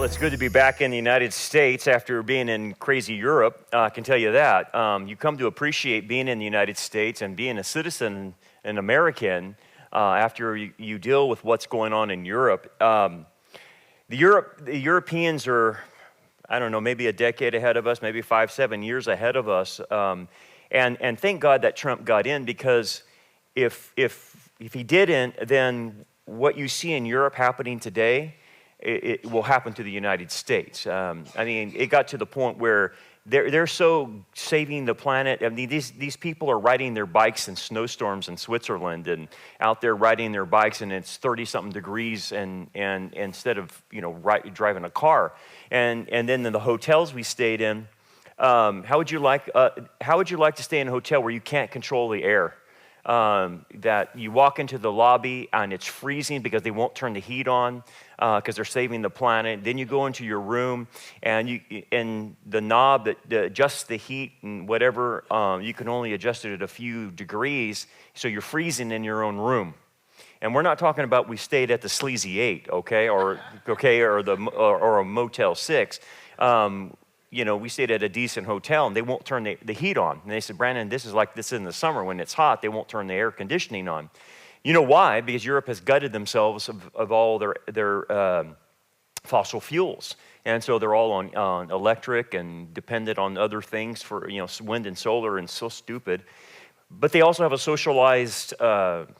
It's good to be back in the United States after being in crazy Europe. I can tell you that. You come to appreciate being in the United States and being a citizen, an American, after you deal with what's going on in Europe. The Europeans are, I don't know, maybe a decade ahead of us, maybe 5-7 years ahead of us. And thank God that Trump got in, because if he didn't, then what you see in Europe happening today, it will happen to the United States. I mean, it got to the point where they're so saving the planet. I mean, these people are riding their bikes in snowstorms in Switzerland and out there riding their bikes, and it's 30-something degrees, and instead of driving a car. And then in the hotels we stayed in, how would you like to stay in a hotel where you can't control the air? That you walk into the lobby and it's freezing because they won't turn the heat on because they're saving the planet. Then you go into your room and the knob that adjusts the heat and whatever, you can only adjust it at a few degrees, so you're freezing in your own room. And we're not talking about we stayed at the Sleazy 8, or a Motel 6. We stayed at a decent hotel, and they won't turn the heat on. And they said, Brandon, this is like this in the summer. When it's hot, they won't turn the air conditioning on. You know why? Because Europe has gutted themselves of all their fossil fuels. And so they're all on electric and dependent on other things for wind and solar, and so stupid. But they also have a socialized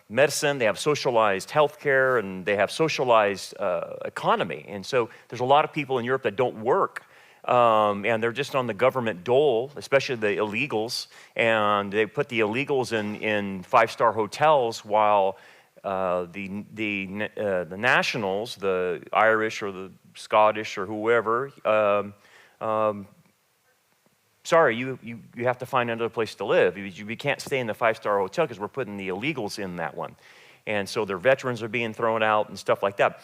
medicine, they have socialized healthcare, and they have socialized economy. And so there's a lot of people in Europe that don't work. And they're just on the government dole, especially the illegals, and they put the illegals in five-star hotels while the nationals, the Irish or the Scottish or whoever, sorry, you have to find another place to live. You can't stay in the five-star hotel because we're putting the illegals in that one. And so their veterans are being thrown out and stuff like that.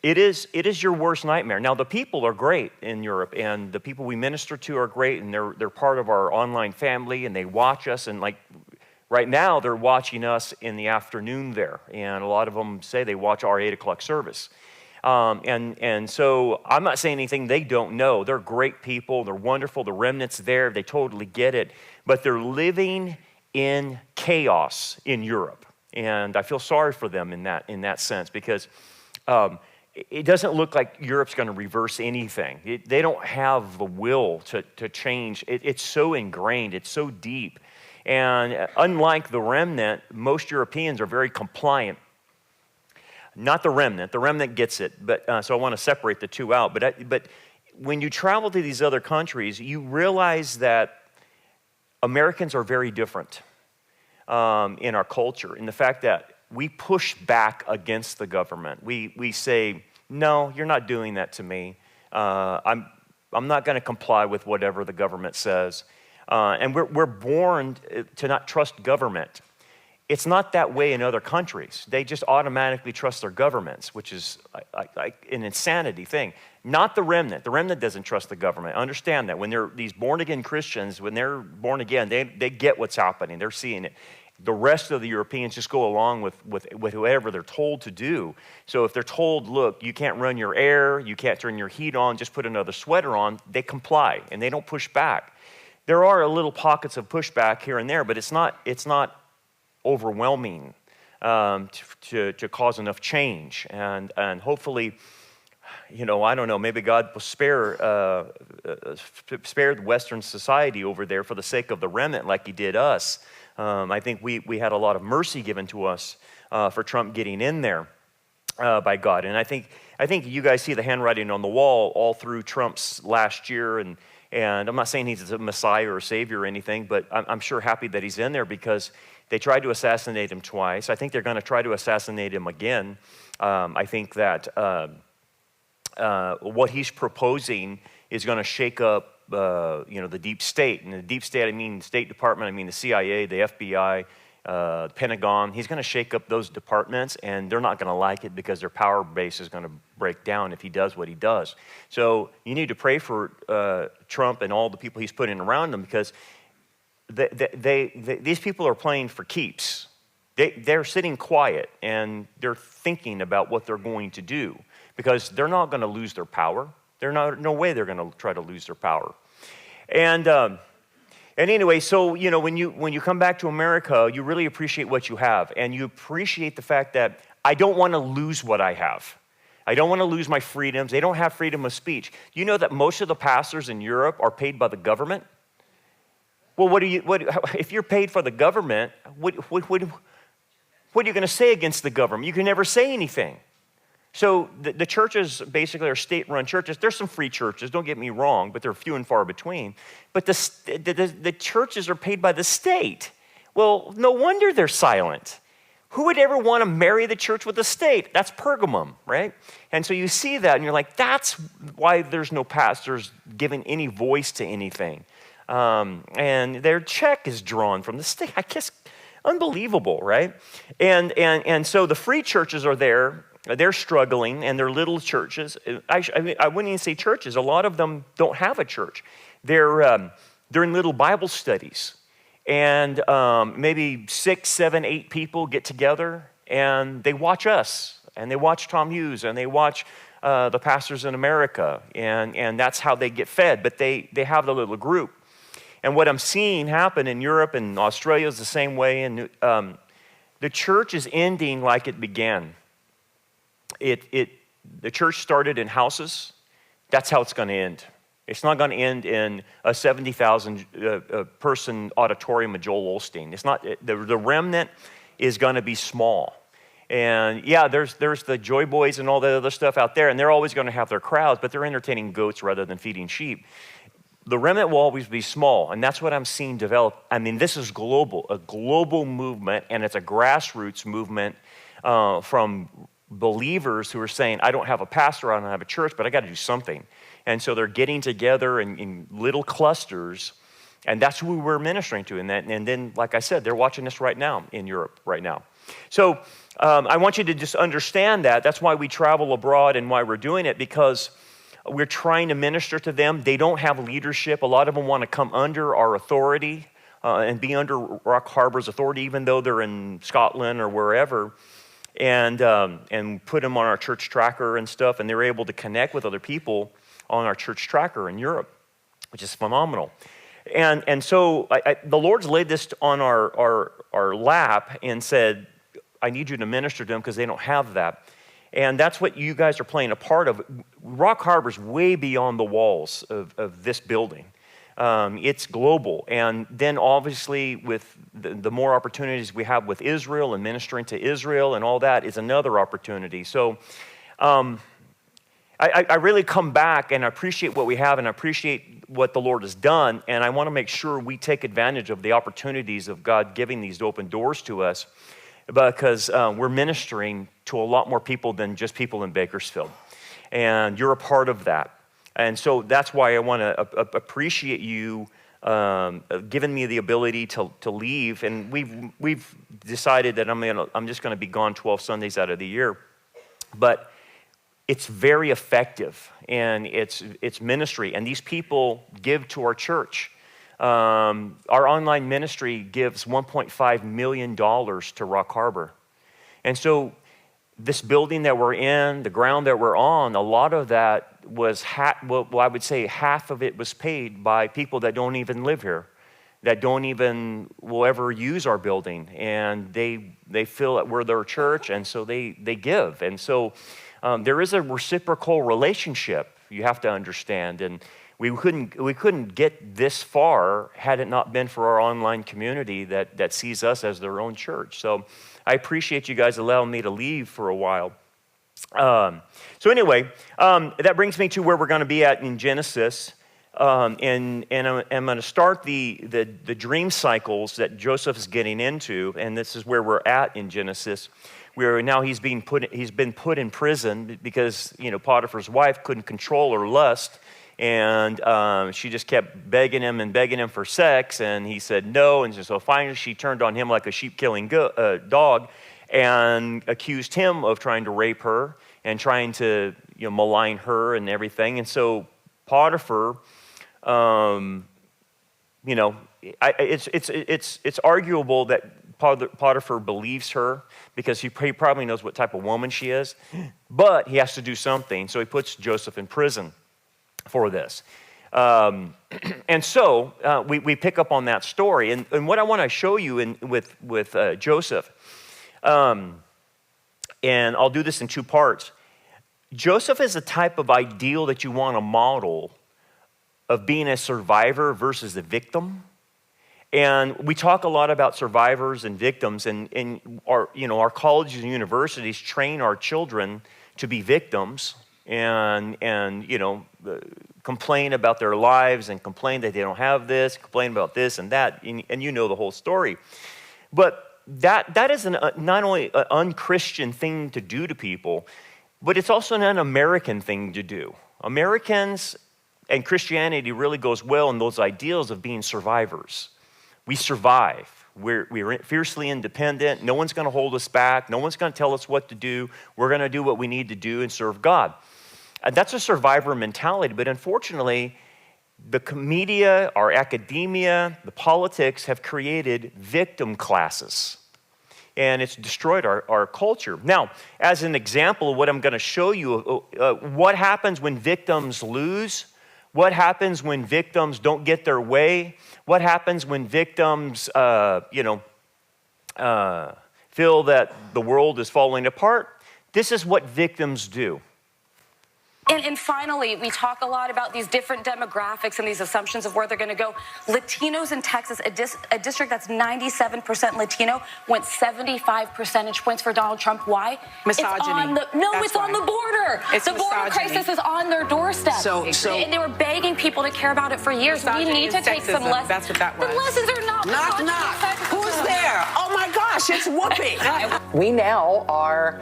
It is your worst nightmare. Now, the people are great in Europe, and the people we minister to are great, and they're part of our online family, and they watch us, and like right now, they're watching us in the afternoon there, and a lot of them say they watch our 8 o'clock service. And so I'm not saying anything they don't know. They're great people. They're wonderful. The remnant's there. They totally get it. But they're living in chaos in Europe, and I feel sorry for them in that sense, because it doesn't look like Europe's going to reverse anything. They don't have the will to change. It's so ingrained. It's so deep. And unlike the remnant, most Europeans are very compliant. Not the remnant. The remnant gets it. But so I want to separate the two out. But when you travel to these other countries, you realize that Americans are very different in our culture, in the fact that we push back against the government. We say, no, you're not doing that to me. I'm not going to comply with whatever the government says. And we're born to not trust government. It's not that way in other countries. They just automatically trust their governments, which is like an insanity thing. Not the remnant. The remnant doesn't trust the government. Understand that. When they're these born-again Christians, when they're born again, they get what's happening. They're seeing it. The rest of the Europeans just go along with whoever they're told to do. So if they're told, look, you can't run your air, you can't turn your heat on, just put another sweater on, they comply, and they don't push back. There are little pockets of pushback here and there, but it's not overwhelming to cause enough change. And hopefully, I don't know, maybe God will spare the Western society over there for the sake of the remnant like he did us. I think we had a lot of mercy given to us for Trump getting in there by God. And I think you guys see the handwriting on the wall all through Trump's last year. And I'm not saying he's a Messiah or a Savior or anything, but I'm sure happy that he's in there, because they tried to assassinate him twice. I think they're going to try to assassinate him again. I think that what he's proposing is going to shake up the deep state. And the deep state, I mean the State Department, I mean the CIA, the FBI, the Pentagon. He's going to shake up those departments, and they're not going to like it because their power base is going to break down if he does what he does. So you need to pray for Trump and all the people he's putting around him, because these people are playing for keeps. They're sitting quiet, and they're thinking about what they're going to do, because they're not going to lose their power. No way they're going to try to lose their power. And anyway, so when you come back to America, you really appreciate what you have, and you appreciate the fact that I don't want to lose what I have. I don't want to lose my freedoms. They don't have freedom of speech. You know that most of the pastors in Europe are paid by the government? Well, if you're paid for the government, what are you going to say against the government? You can never say anything. So the churches basically are state-run churches. There's some free churches, don't get me wrong, but they're few and far between. But the churches are paid by the state. Well, no wonder they're silent. Who would ever want to marry the church with the state? That's Pergamum, right? And so you see that, and you're like, that's why there's no pastors giving any voice to anything. And their check is drawn from the state. I guess unbelievable, right? And so the free churches are there. They're struggling, and they're little churches. I wouldn't even say churches. A lot of them don't have a church. They're in little Bible studies. And maybe 6, 7, 8 people get together, and they watch us, and they watch Tom Hughes, and they watch the pastors in America, and that's how they get fed. But they have the little group. And what I'm seeing happen in Europe and Australia is the same way. And the church is ending like it began. The church started in houses. That's how it's going to end. It's not going to end in a 70,000 person auditorium of Joel Osteen. It's not. The remnant is going to be small. And yeah, there's the Joy Boys and all the other stuff out there, and they're always going to have their crowds, but they're entertaining goats rather than feeding sheep. The remnant will always be small, and that's what I'm seeing develop. I mean, this is global, a global movement, and it's a grassroots movement from believers who are saying, I don't have a pastor, I don't have a church, but I got to do something. And so they're getting together in little clusters, and that's who we're ministering to. And then, like I said, they're watching us right now in Europe right now. So I want you to just understand that. That's why we travel abroad and why we're doing it, because we're trying to minister to them. They don't have leadership. A lot of them want to come under our authority and be under Rock Harbor's authority, even though they're in Scotland or wherever, and put them on our church tracker and stuff, and they're able to connect with other people on our church tracker in Europe, which is phenomenal. And so the Lord's laid this on our lap and said, I need you to minister to them because they don't have that. And that's what you guys are playing a part of. Rock Harbor's way beyond the walls of this building. It's global. And then obviously with the more opportunities we have with Israel and ministering to Israel and all that is another opportunity. So I really come back and I appreciate what we have and I appreciate what the Lord has done. And I want to make sure we take advantage of the opportunities of God giving these open doors to us, because we're ministering to a lot more people than just people in Bakersfield. And you're a part of that. And so that's why I want to appreciate you giving me the ability to leave. And we've decided that I'm just going to be gone 12 Sundays out of the year. But it's very effective, and it's ministry. And these people give to our church. Our online ministry gives $1.5 million to Rock Harbor. And so this building that we're in, the ground that we're on, a lot of that was, I would say half of it was paid by people that don't even live here, that don't even will ever use our building. And they feel that we're their church, and so they give. And so there is a reciprocal relationship, you have to understand. And we couldn't get this far had it not been for our online community that sees us as their own church. So I appreciate you guys allowing me to leave for a while. So anyway, that brings me to where we're going to be at in Genesis. And I'm going to start the dream cycles that Joseph is getting into, and this is where we're at in Genesis. Where now he's been put in prison because Potiphar's wife couldn't control her lust. And she just kept begging him for sex, and he said no. And so finally she turned on him like a sheep-killing dog and accused him of trying to rape her and trying to malign her and everything. And so Potiphar, it's arguable that Potiphar believes her because he probably knows what type of woman she is, but he has to do something. So he puts Joseph in prison. for this. And so we pick up on that story. And what I want to show you with Joseph, and I'll do this in two parts. Joseph is a type of ideal that you want to model of being a survivor versus a victim. And we talk a lot about survivors and victims, and our colleges and universities train our children to be victims and complain about their lives and complain that they don't have this, complain about this and that, and you know the whole story. But that is not only an unchristian thing to do to people, but it's also an un-American thing to do. Americans and Christianity really goes well in those ideals of being survivors. We survive. We're fiercely independent. No one's going to hold us back. No one's going to tell us what to do. We're going to do what we need to do and serve God. And that's a survivor mentality. But unfortunately, the media, our academia, the politics have created victim classes. And it's destroyed our culture. Now, as an example of what I'm going to show you, what happens when victims lose? What happens when victims don't get their way? What happens when victims, feel that the world is falling apart? This is what victims do. And finally, we talk a lot about these different demographics and these assumptions of where they're going to go. Latinos in Texas, a district that's 97% Latino, went 75 percentage points for Donald Trump. Why? Misogyny. It's on the border. It's the border misogyny. crisis is on their doorstep. And they were begging people to care about it for years. We need to take some lessons. That's what that was. The lessons are not. Knock. Who's there? Oh my gosh, it's Whoopi. We now are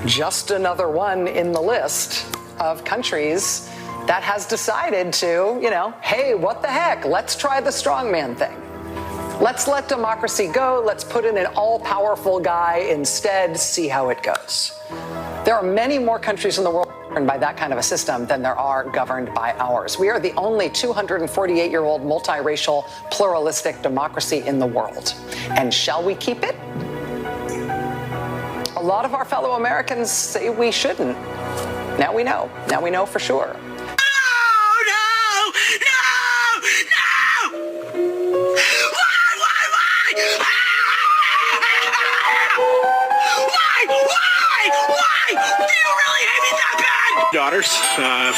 just another one in the list of countries that has decided to, hey, what the heck? Let's try the strongman thing. Let's let democracy go. Let's put in an all-powerful guy instead, see how it goes. There are many more countries in the world governed by that kind of a system than there are governed by ours. We are the only 248-year-old multiracial, pluralistic democracy in the world. And shall we keep it? A lot of our fellow Americans say we shouldn't. Now we know. Now we know for sure. No! Why? Do you really hate me that bad? Daughters,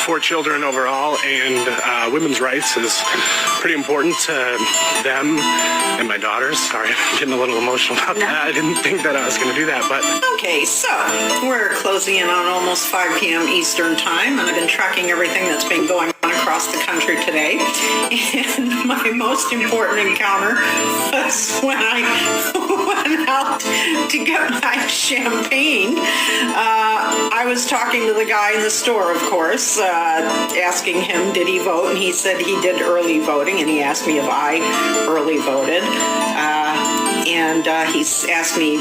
4 children overall, and women's rights is pretty important to them and my daughters. Sorry, I'm getting a little emotional about that. I didn't think that I was going to do that, but... Okay, so we're closing in on almost 5 p.m. Eastern time, and I've been tracking everything that's been going on across the country today. And my most important encounter was when I went out to get my champagne. I was talking to the guy in the store, of course, asking him, did he vote? And he said he did early voting, and he asked me if I early voted. And he asked me,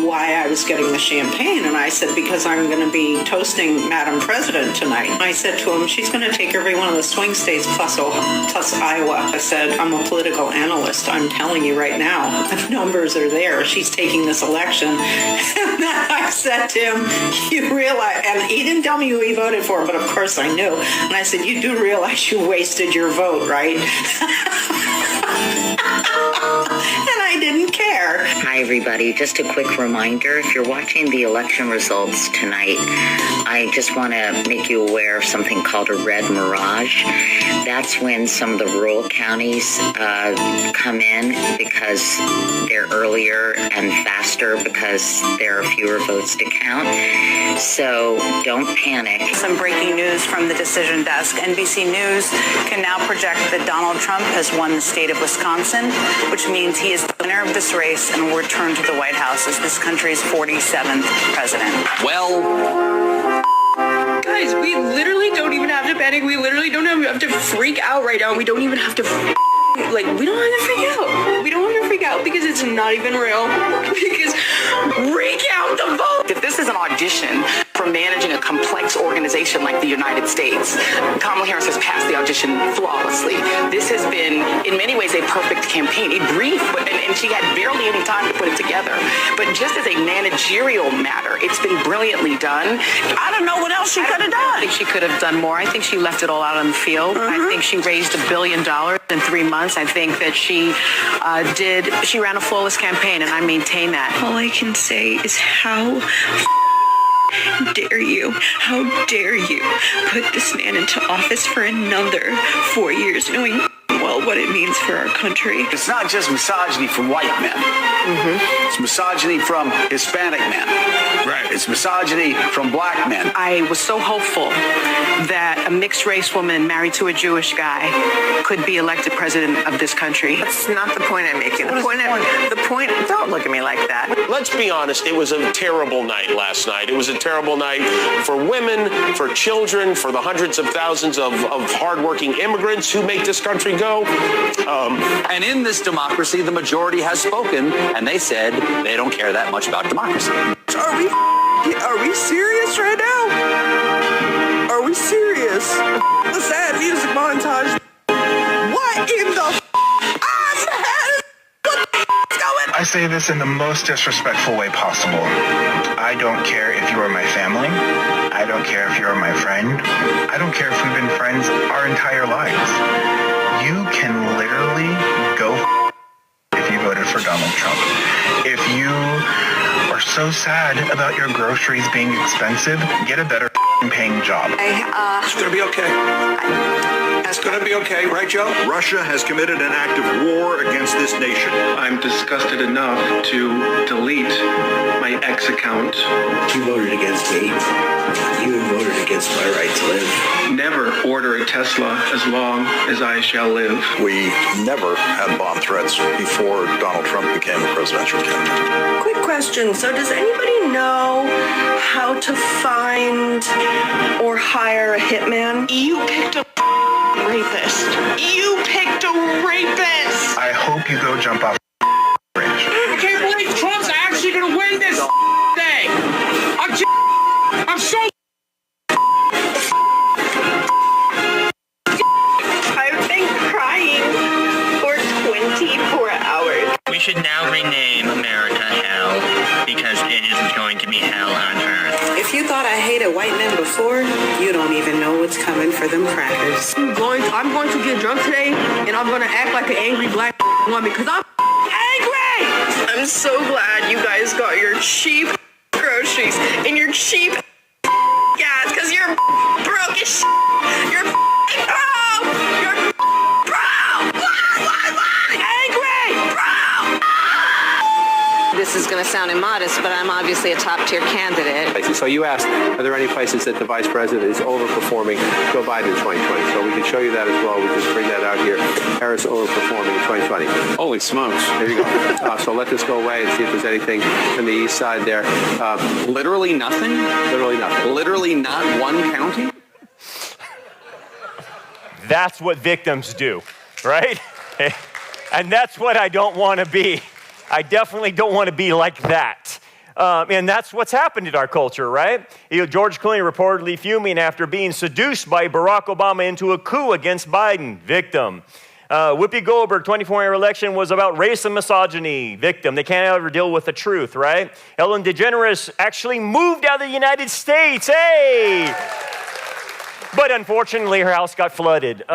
why I was getting the champagne, and I said, because I'm going to be toasting Madam President tonight. And I said to him, she's going to take every one of the swing states plus Iowa. I said, I'm a political analyst. I'm telling you right now, the numbers are there. She's taking this election. And then I said to him, you realize, and he didn't tell me who he voted for, but of course I knew. And I said, you do realize you wasted your vote, right? And I didn't care. Hi, everybody. Just a quick reminder, if you're watching the election results tonight, I just want to make you aware of something called a red mirage. That's when some of the rural counties come in because they're earlier and faster because there are fewer votes to count. So don't panic. Some breaking news from the decision desk. NBC News can now project that Donald Trump has won the state of Wisconsin, which means he is the winner of this race and will return to the White House as this country's 47th president. Well... Guys, we literally don't even have to panic. We literally don't have to freak out right now. We don't even have to, we don't have to freak out. We don't have to freak out because it's not even real. Because recount the vote. If this is an audition from managing a complex organization like the United States. Kamala Harris has passed the audition flawlessly. This has been, in many ways, a perfect campaign. It briefed, and she had barely any time to put it together. But just as a managerial matter, it's been brilliantly done. I don't know what else she could have done. I think she could have done more. I think she left it all out on the field. I think she raised $1 billion in 3 months. I think that she ran a flawless campaign, and I maintain that. All I can say is how dare you? How dare you put this man into office for another 4 years, knowing well what it means for our country. It's not just misogyny from white men. It's misogyny from Hispanic men. Right. It's misogyny from black men. I was so hopeful that a mixed race woman married to a Jewish guy could be elected president of this country. That's not the point I'm making. The point, don't look at me like that. Let's be honest, it was a terrible night last night. It was a terrible night for women, for children, for the hundreds of thousands of hardworking immigrants who make this country go. And in this democracy, the majority has spoken, and they said they don't care that much about democracy. Are we serious right now? Are we serious? The sad music montage. What in the I say this in the most disrespectful way possible. I don't care if you are my family. I don't care if you're my friend. I don't care if we've been friends our entire lives. You can literally go if you voted for Donald Trump. If you are so sad about your groceries being expensive, get a better paying job. It's going to be okay. It's going to be okay, right, Joe? Russia has committed an act of war against this nation. I'm disgusted enough to delete my ex account. You voted against me. You voted against my right to live. Never order a Tesla as long as I shall live. We never had bomb threats before Donald Trump became a presidential candidate. Quick question. So does anybody know how to find or hire a hitman? You picked a rapist. You picked a rapist. I hope you go jump off a bridge. I can't believe Trump's actually going to win this thing. I'm so... I've been crying for 24 hours. We should now rename America Hell because it isn't going to be hell on earth. If you thought I hated white men before, you don't even know what's coming for them crackers. I'm going to get drunk today, and I'm going to act like an angry black woman because I'm angry. I'm so glad you guys got your cheap groceries and your cheap gas because you're broke as shit. You're broke. You're broke. Angry. Broke. This is going to sound immodest, but I'm obviously a top-tier candidate. So you asked, are there any places that the vice president is overperforming Joe Biden in 2020? So we can show you that as well. We just bring that out here. Harris overperforming in 2020. Holy smokes. There you go. So let this go away and see if there's anything on the east side there. Literally nothing? Literally nothing. Literally not one county? That's what victims do, right? And that's what I don't want to be. I definitely don't want to be like that. And that's what's happened in our culture, right? George Clooney reportedly fuming after being seduced by Barack Obama into a coup against Biden. Victim. Whoopi Goldberg, 24-hour election was about race and misogyny. Victim. They can't ever deal with the truth, right? Ellen DeGeneres actually moved out of the United States. Hey! But unfortunately, her house got flooded.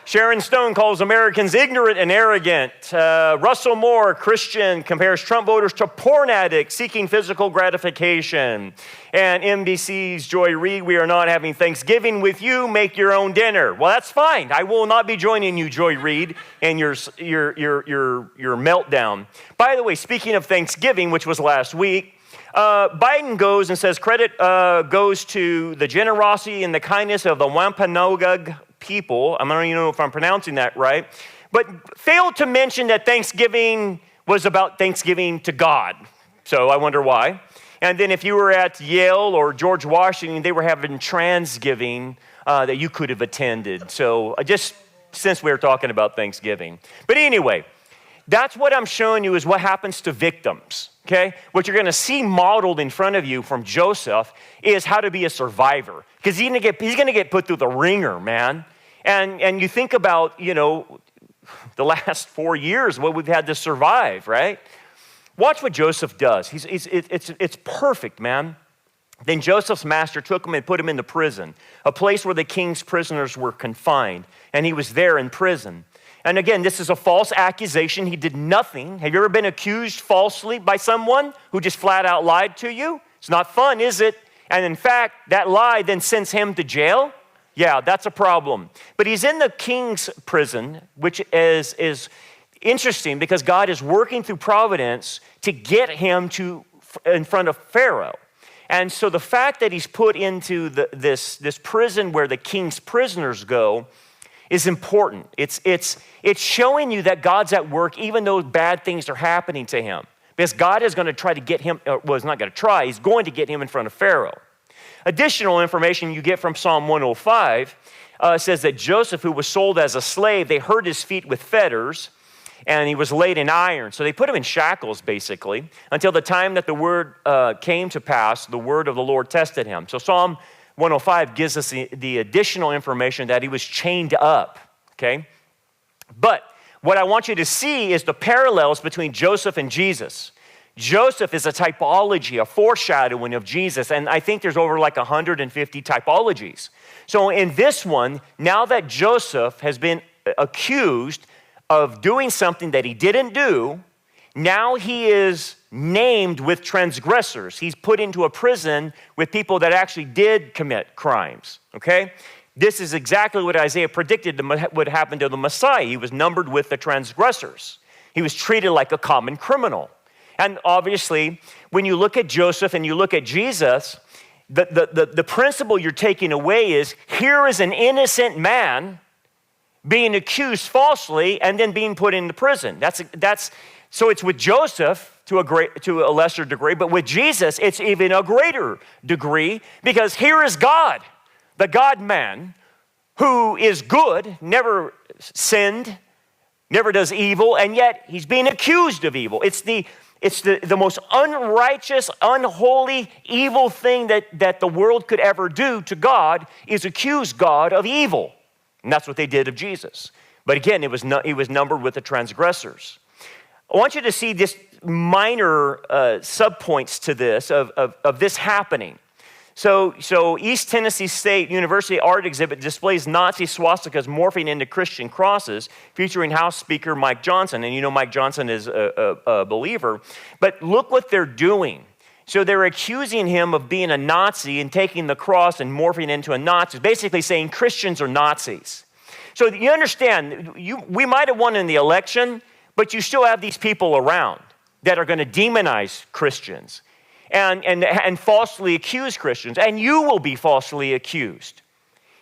Sharon Stone calls Americans ignorant and arrogant. Russell Moore, Christian, compares Trump voters to porn addicts seeking physical gratification. And NBC's Joy Reid, we are not having Thanksgiving with you. Make your own dinner. Well, that's fine. I will not be joining you, Joy Reid, in your meltdown. By the way, speaking of Thanksgiving, which was last week, Biden goes and says credit goes to the generosity and the kindness of the Wampanoag people. I don't even know if I'm pronouncing that right, but failed to mention that Thanksgiving was about Thanksgiving to God. So I wonder why. And then if you were at Yale or George Washington, they were having Transgiving that you could have attended. So just since we were talking about Thanksgiving. But anyway, That's what I'm showing you is what happens to victims, okay? What you're going to see modeled in front of you from Joseph is how to be a survivor, because he's going to get put through the ringer, man. And you think about, the last 4 years, what we've had to survive, right? Watch what Joseph does. It's perfect, man. Then Joseph's master took him and put him into prison, a place where the king's prisoners were confined, and he was there in prison. And again, this is a false accusation. He did nothing. Have you ever been accused falsely by someone who just flat out lied to you? It's not fun, is it? And in fact, that lie then sends him to jail. Yeah, that's a problem. But he's in the king's prison, which is interesting because God is working through providence to get him in front of Pharaoh. And so the fact that he's put into this prison where the king's prisoners go is important. It's showing you that God's at work even though bad things are happening to him. Because God is going to try to get him, he's not going to try, he's going to get him in front of Pharaoh. Additional information you get from Psalm 105 says that Joseph, who was sold as a slave, they hurt his feet with fetters, and he was laid in iron. So they put him in shackles, basically, until the time that the word came to pass, the word of the Lord tested him. So Psalm 105 gives us the additional information that he was chained up, okay? But what I want you to see is the parallels between Joseph and Jesus. Joseph is a typology, a foreshadowing of Jesus, and I think there's over like 150 typologies. So in this one, now that Joseph has been accused of doing something that he didn't do, now he is named with transgressors. He's put into a prison with people that actually did commit crimes, okay? This is exactly what Isaiah predicted would happen to the Messiah. He was numbered with the transgressors. He was treated like a common criminal. And obviously, when you look at Joseph and you look at Jesus, the principle you're taking away is here is an innocent man being accused falsely and then being put into prison. So it's with Joseph to a lesser degree, but with Jesus, it's even a greater degree because here is God, the God-man, who is good, never sinned, never does evil, and yet he's being accused of evil. It's the most unrighteous, unholy, evil thing that the world could ever do to God is accuse God of evil. And that's what they did of Jesus. But again, he was numbered with the transgressors. I want you to see this minor subpoints to this, of this happening. So East Tennessee State University art exhibit displays Nazi swastikas morphing into Christian crosses, featuring House Speaker Mike Johnson. And you know Mike Johnson is a believer. But look what they're doing. So they're accusing him of being a Nazi and taking the cross and morphing into a Nazi, basically saying Christians are Nazis. So you understand, we might have won in the election, but you still have these people around that are going to demonize Christians and falsely accuse Christians, and you will be falsely accused.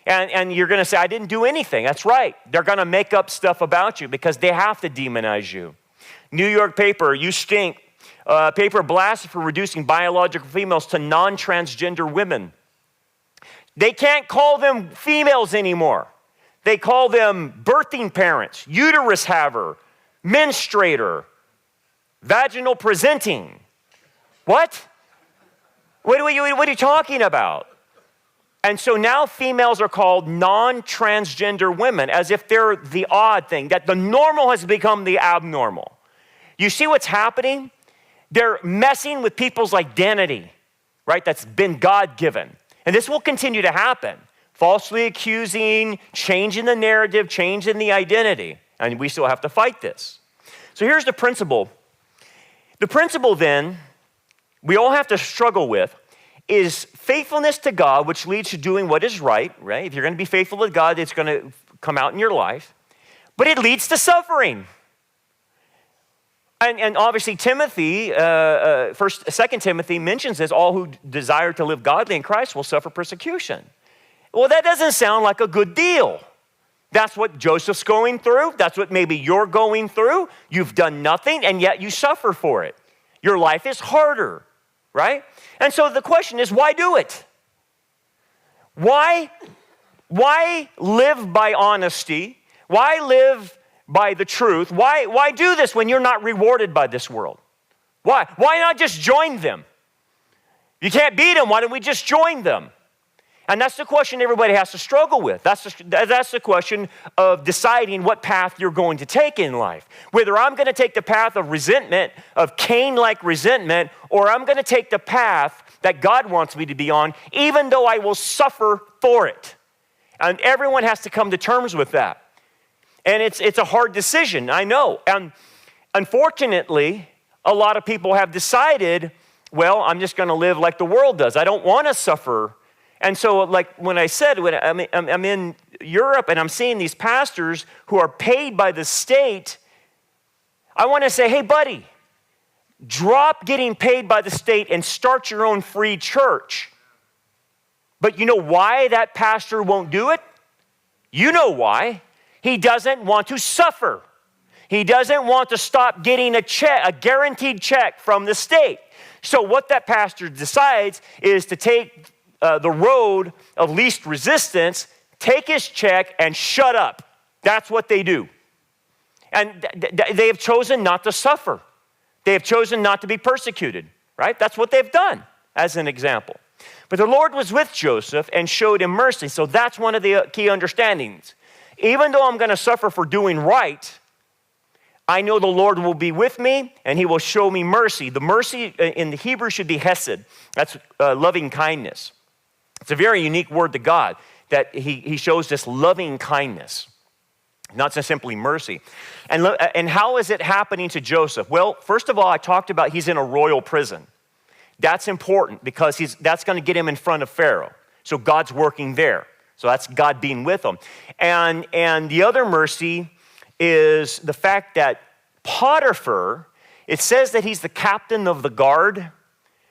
And you're going to say, I didn't do anything. That's right. They're going to make up stuff about you because they have to demonize you. New York paper, you stink. Paper blasted for reducing biological females to non-transgender women. They can't call them females anymore. They call them birthing parents, uterus haver, menstruator, vaginal presenting. What? What are you talking about? And so now females are called non-transgender women as if they're the odd thing, that the normal has become the abnormal. You see what's happening? They're messing with people's identity, right? That's been God-given. And this will continue to happen. Falsely accusing, changing the narrative, changing the identity. And we still have to fight this. So here's the principle. The principle then, we all have to struggle with, is faithfulness to God, which leads to doing what is right? If you're going to be faithful to God, it's going to come out in your life. But it leads to suffering. And obviously Timothy, 2 Timothy mentions this, all who desire to live godly in Christ will suffer persecution. Well, that doesn't sound like a good deal. That's what Joseph's going through. That's what maybe you're going through. You've done nothing, and yet you suffer for it. Your life is harder, right? And so the question is, why do it? Why live by honesty? Why live by the truth, why do this when you're not rewarded by this world? Why not just join them? You can't beat them. Why don't we just join them? And that's the question everybody has to struggle with. That's the question of deciding what path you're going to take in life. Whether I'm going to take the path of resentment, of Cain-like resentment, or I'm going to take the path that God wants me to be on, even though I will suffer for it. And everyone has to come to terms with that. And it's a hard decision, I know. And unfortunately, a lot of people have decided, well, I'm just going to live like the world does. I don't want to suffer. And so, like when I said, when I'm in Europe and I'm seeing these pastors who are paid by the state, I want to say, hey, buddy, drop getting paid by the state and start your own free church. But you know why that pastor won't do it? You know why. He doesn't want to suffer. He doesn't want to stop getting a check, a guaranteed check from the state. So what that pastor decides is to take the road of least resistance, take his check, and shut up. That's what they do. And they have chosen not to suffer. They have chosen not to be persecuted, right? That's what they've done, as an example. But the Lord was with Joseph and showed him mercy. So that's one of the key understandings. Even though I'm going to suffer for doing right, I know the Lord will be with me and he will show me mercy. The mercy in the Hebrew should be hesed. That's loving kindness. It's a very unique word to God that he shows this loving kindness, not just simply mercy. And how is it happening to Joseph? Well, first of all, I talked about he's in a royal prison. That's important because that's going to get him in front of Pharaoh. So God's working there. So that's God being with him. And the other mercy is the fact that Potiphar, it says that he's the captain of the guard.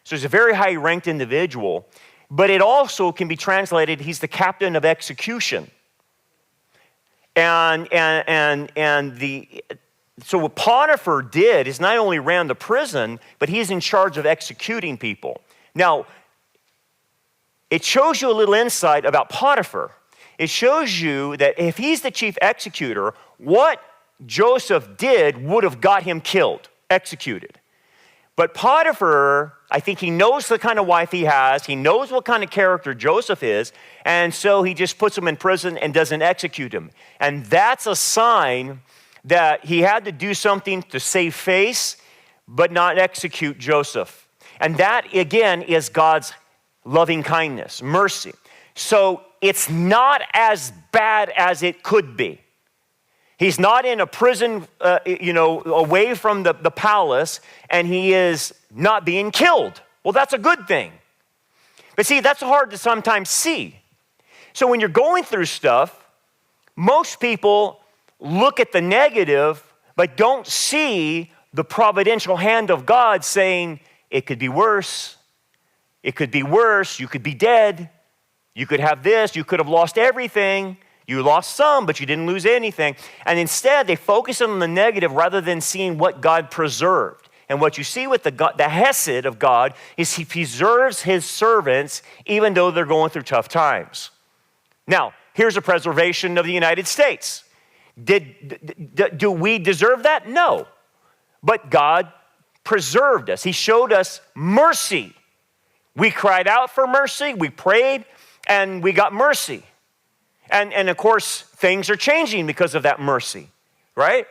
So he's a very high-ranked individual. But it also can be translated, he's the captain of execution. So what Potiphar did is not only ran the prison, but he's in charge of executing people. Now, it shows you a little insight about Potiphar. It shows you that if he's the chief executor, what Joseph did would have got him killed, executed. But Potiphar, I think he knows the kind of wife he has. He knows what kind of character Joseph is. And so he just puts him in prison and doesn't execute him. And that's a sign that he had to do something to save face, but not execute Joseph. And that, again, is God's loving kindness, mercy. So it's not as bad as it could be. He's not in a prison, away from the palace, and he is not being killed. Well, that's a good thing. But see, that's hard to sometimes see. So when you're going through stuff, most people look at the negative, but don't see the providential hand of God saying, it could be worse. It could be worse. You could be dead. You could have this. You could have lost everything. You lost some, but you didn't lose anything. And instead, they focus on the negative rather than seeing what God preserved. And what you see with the hesed of God is he preserves his servants even though they're going through tough times. Now, here's a preservation of the United States. Do we deserve that? No. But God preserved us. He showed us mercy. We cried out for mercy, we prayed, and we got mercy. And of course, things are changing because of that mercy, right?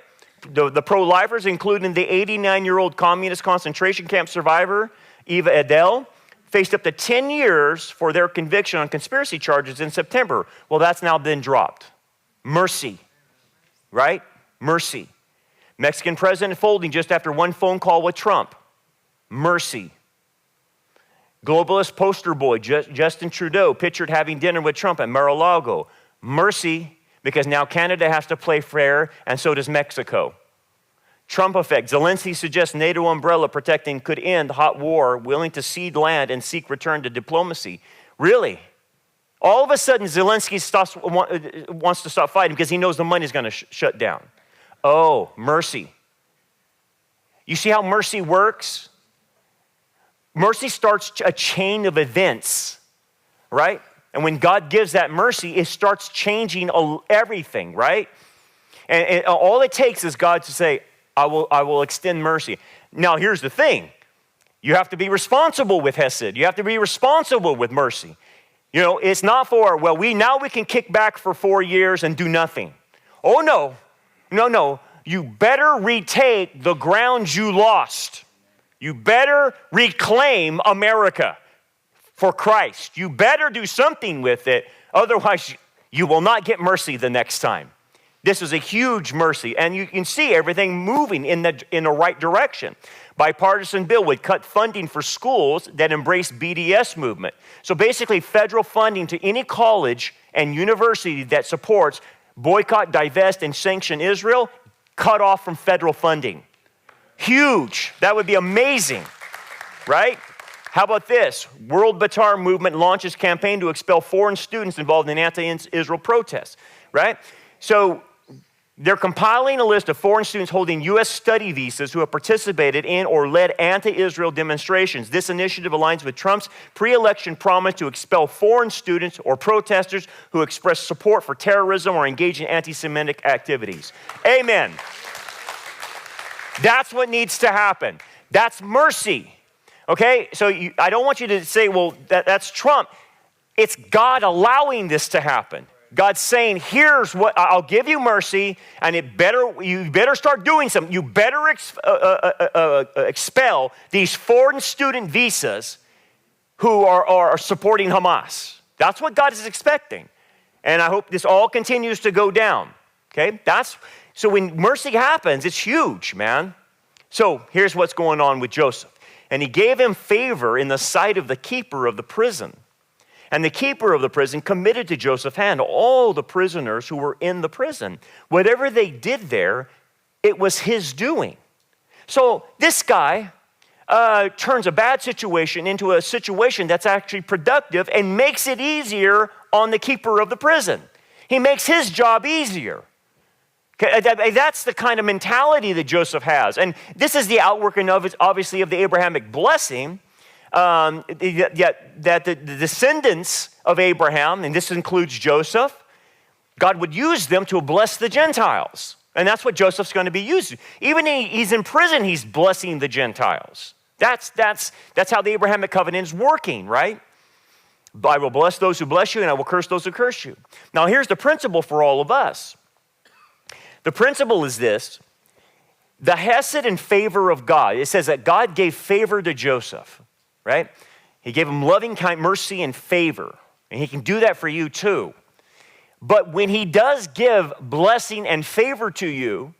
The pro-lifers, including the 89-year-old communist concentration camp survivor, Eva Adele, faced up to 10 years for their conviction on conspiracy charges in September. Well, that's now been dropped. Mercy, right? Mercy. Mexican president folding just after one phone call with Trump. Mercy. Globalist poster boy Justin Trudeau pictured having dinner with Trump at Mar-a-Lago. Mercy, because now Canada has to play fair, and so does Mexico. Trump effect. Zelensky suggests NATO umbrella protecting could end hot war, willing to cede land and seek return to diplomacy. Really? All of a sudden, Zelensky wants to stop fighting because he knows the money's going to shut down. Oh, mercy. You see how mercy works? Mercy starts a chain of events, right? And when God gives that mercy, it starts changing everything, right? And all it takes is God to say, I will extend mercy. Now, here's the thing. You have to be responsible with hesed. You have to be responsible with mercy. You know, it's not for, well, we can kick back for 4 years and do nothing. Oh, no. No. You better retake the ground you lost. You better reclaim America for Christ. You better do something with it. Otherwise, you will not get mercy the next time. This is a huge mercy, and you can see everything moving in the right direction. Bipartisan bill would cut funding for schools that embrace BDS movement. So basically, federal funding to any college and university that supports boycott, divest, and sanction Israel, cut off from federal funding. Huge. That would be amazing, right? How about this? World Batar Movement launches campaign to expel foreign students involved in anti-Israel protests, right? So they're compiling a list of foreign students holding U.S. study visas who have participated in or led anti-Israel demonstrations. This initiative aligns with Trump's pre-election promise to expel foreign students or protesters who express support for terrorism or engage in anti-Semitic activities. Amen. That's what needs to happen. That's mercy. Okay? So I don't want you to say, well, that's Trump. It's God allowing this to happen. God's saying, here's what, I'll give you mercy, and you better start doing something. You better expel these foreign student visas who are supporting Hamas. That's what God is expecting. And I hope this all continues to go down. Okay? So when mercy happens, it's huge, man. So here's what's going on with Joseph. And he gave him favor in the sight of the keeper of the prison. And the keeper of the prison committed to Joseph's hand all the prisoners who were in the prison. Whatever they did there, it was his doing. So this guy turns a bad situation into a situation that's actually productive and makes it easier on the keeper of the prison. He makes his job easier. That's the kind of mentality that Joseph has. And this is the outworking of it, obviously, of the Abrahamic blessing. That the descendants of Abraham, and this includes Joseph, God would use them to bless the Gentiles. And that's what Joseph's going to be used. Even he's in prison, he's blessing the Gentiles. That's how the Abrahamic covenant is working, right? I will bless those who bless you, and I will curse those who curse you. Now, here's the principle for all of us. The principle is this. The hesed and favor of God. It says that God gave favor to Joseph. Right? He gave him loving kind mercy and favor. And he can do that for you too. But when he does give blessing and favor to you,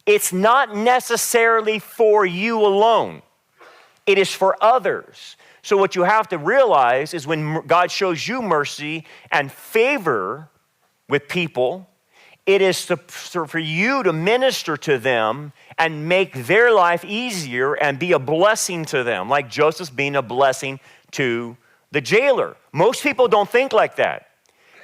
it's not necessarily for you alone. It is for others. So what you have to realize is when God shows you mercy and favor with people, it is for you to minister to them and make their life easier and be a blessing to them, like Joseph's being a blessing to the jailer. Most people don't think like that.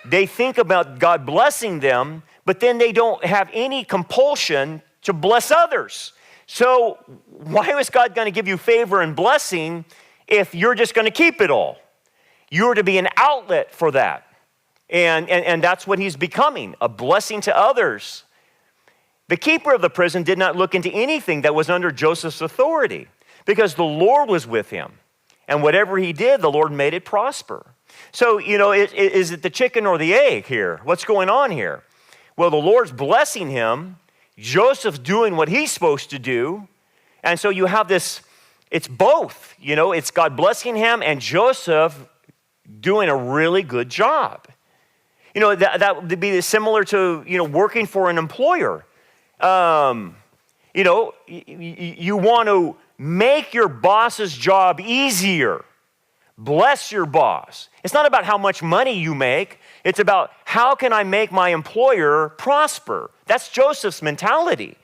They think about God blessing them, but then they don't have any compulsion to bless others. So why was God going to give you favor and blessing if you're just going to keep it all? You're to be an outlet for that. And that's what he's becoming, a blessing to others. The keeper of the prison did not look into anything that was under Joseph's authority because the Lord was with him. And whatever he did, the Lord made it prosper. So, is it the chicken or the egg here? What's going on here? Well, the Lord's blessing him. Joseph's doing what he's supposed to do. And so you have this, it's both. It's God blessing him and Joseph doing a really good job. That would be similar to, working for an employer. You want to make your boss's job easier. Bless your boss. It's not about how much money you make. It's about how can I make my employer prosper. That's Joseph's mentality.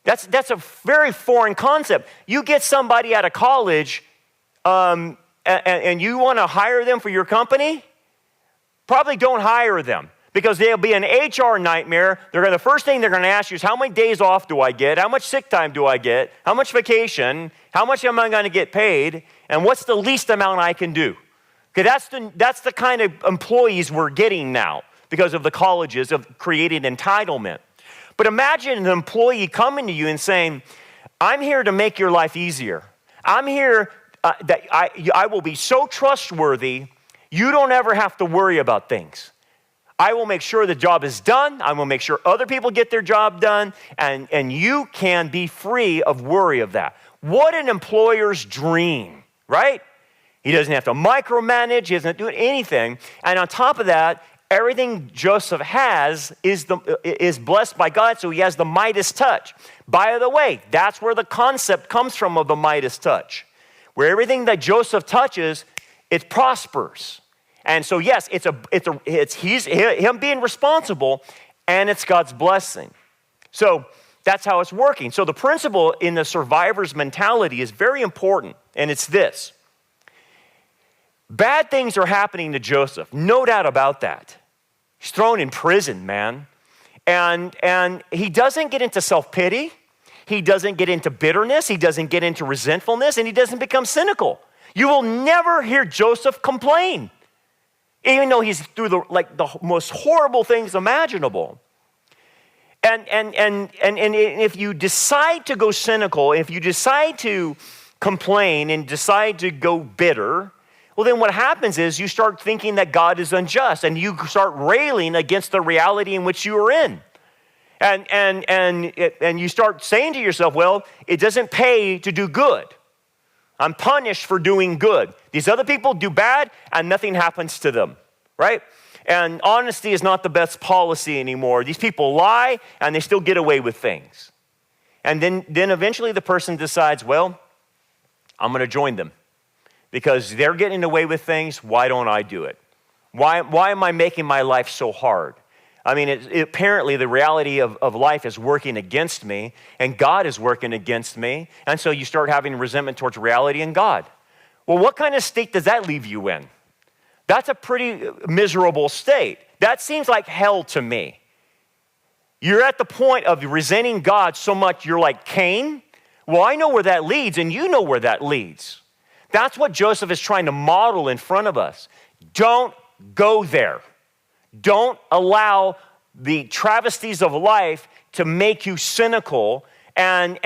That's a very foreign concept. You get somebody out of college and you want to hire them for your company, probably don't hire them because they'll be an HR nightmare. The first thing they're going to ask you is how many days off do I get? How much sick time do I get? How much vacation? How much am I going to get paid? And what's the least amount I can do? Okay, that's the kind of employees we're getting now because of the colleges of creating entitlement. But imagine an employee coming to you and saying, I'm here to make your life easier. I'm here that I will be so trustworthy, you don't ever have to worry about things. I will make sure the job is done. I will make sure other people get their job done, and you can be free of worry of that. What an employer's dream, right? He doesn't have to micromanage. He doesn't do anything. And on top of that, everything Joseph has is blessed by God, so he has the Midas touch. By the way, that's where the concept comes from of the Midas touch, where everything that Joseph touches, it prospers. And so, yes, it's him being responsible, and it's God's blessing. So that's how it's working. So the principle in the survivor's mentality is very important, and it's this. Bad things are happening to Joseph, no doubt about that. He's thrown in prison, man. And he doesn't get into self-pity. He doesn't get into bitterness. He doesn't get into resentfulness, and he doesn't become cynical. You will never hear Joseph complain, even though he's through the most horrible things imaginable. And if you decide to go cynical, if you decide to complain and decide to go bitter, well, then what happens is you start thinking that God is unjust, and you start railing against the reality in which you are in. And you start saying to yourself, well, it doesn't pay to do good. I'm punished for doing good. These other people do bad, and nothing happens to them, right? And honesty is not the best policy anymore. These people lie, and they still get away with things. And then eventually the person decides, well, I'm going to join them. Because they're getting away with things, why don't I do it? Why am I making my life so hard? I mean, apparently the reality of life is working against me, and God is working against me, and so you start having resentment towards reality and God. Well, what kind of state does that leave you in? That's a pretty miserable state. That seems like hell to me. You're at the point of resenting God so much you're like Cain. Well, I know where that leads, and you know where that leads. That's what Joseph is trying to model in front of us. Don't go there. Don't allow the travesties of life to make you cynical and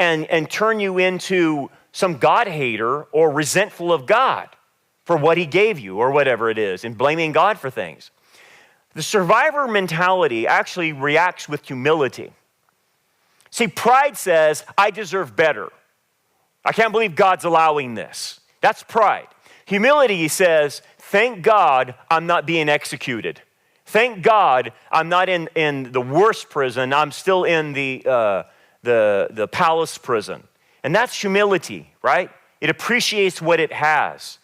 turn you into some God hater or resentful of God for what he gave you or whatever it is, and blaming God for things. The survivor mentality actually reacts with humility. See, pride says, I deserve better. I can't believe God's allowing this. That's pride. Humility says, thank God I'm not being executed. Thank God I'm not in the worst prison. I'm still in the palace prison. And that's humility, right? It appreciates what it has.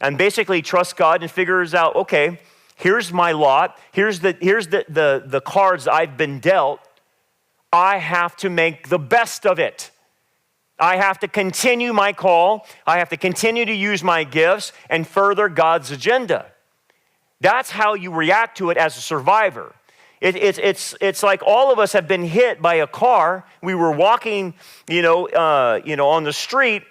And basically trusts God and figures out, okay, here's my lot. Here's the cards I've been dealt. I have to make the best of it. I have to continue my call. I have to continue to use my gifts and further God's agenda. That's how you react to it as a survivor. It's like all of us have been hit by a car. We were walking, on the street,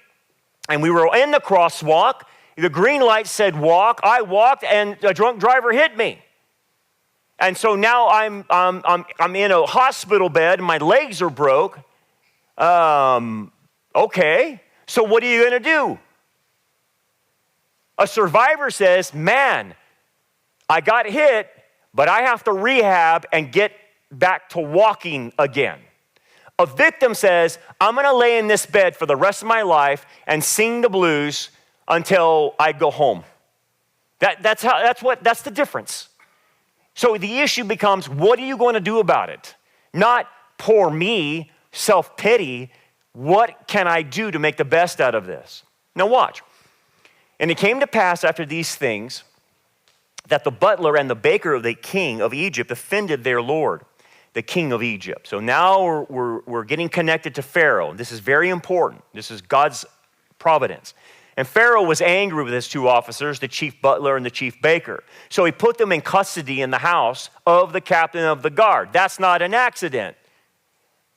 and we were in the crosswalk. The green light said walk. I walked, and a drunk driver hit me. And so now I'm in a hospital bed. My legs are broke. Okay, so what are you going to do? A survivor says, man, I got hit, but I have to rehab and get back to walking again. A victim says, I'm going to lay in this bed for the rest of my life and sing the blues until I go home. That's the difference. So the issue becomes, what are you going to do about it? Not poor me, self-pity. What can I do to make the best out of this? Now watch. And it came to pass after these things that the butler and the baker of the king of Egypt offended their lord, the king of Egypt. So now we're getting connected to Pharaoh. This is very important. This is God's providence. And Pharaoh was angry with his two officers, the chief butler and the chief baker. So he put them in custody in the house of the captain of the guard. That's not an accident.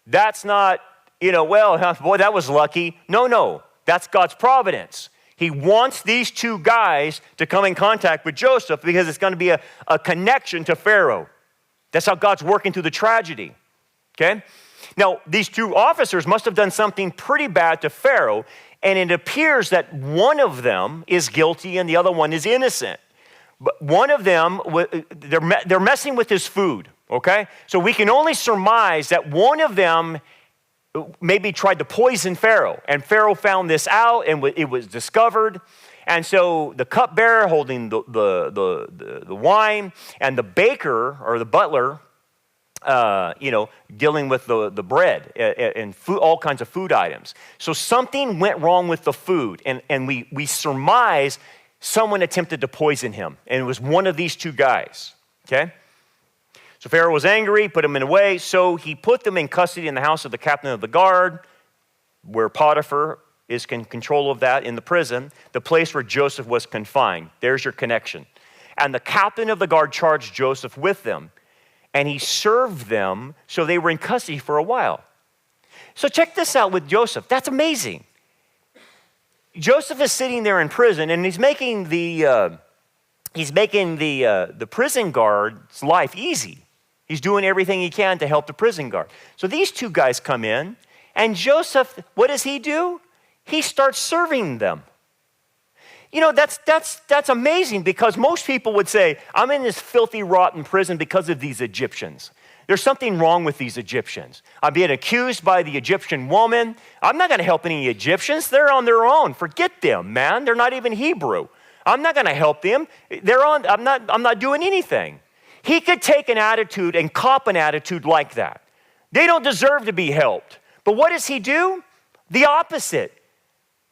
That's not, boy, that was lucky. No, that's God's providence. He wants these two guys to come in contact with Joseph because it's going to be a connection to Pharaoh. That's how God's working through the tragedy, okay? Now, these two officers must have done something pretty bad to Pharaoh, and it appears that one of them is guilty and the other one is innocent. But one of them, they're messing with his food, okay? So we can only surmise that one of them maybe tried to poison Pharaoh, and Pharaoh found this out, and it was discovered. And so the cupbearer holding the wine, and the baker or the butler, dealing with the bread and food, all kinds of food items. So something went wrong with the food, and we surmise someone attempted to poison him, and it was one of these two guys, okay? So Pharaoh was angry, put him away, so he put them in custody in the house of the captain of the guard, where Potiphar is in control of that in the prison, the place where Joseph was confined. There's your connection. And the captain of the guard charged Joseph with them, and he served them, so they were in custody for a while. So check this out with Joseph. That's amazing. Joseph is sitting there in prison, and he's making the prison guard's life easy. He's doing everything he can to help the prison guard. So these two guys come in, and Joseph, what does he do? He starts serving them. That's amazing, because most people would say, I'm in this filthy, rotten prison because of these Egyptians. There's something wrong with these Egyptians. I'm being accused by the Egyptian woman. I'm not going to help any Egyptians. They're on their own. Forget them, man. They're not even Hebrew. I'm not going to help them. I'm not doing anything. He could take an attitude and cop an attitude like that. They don't deserve to be helped. But what does he do? The opposite.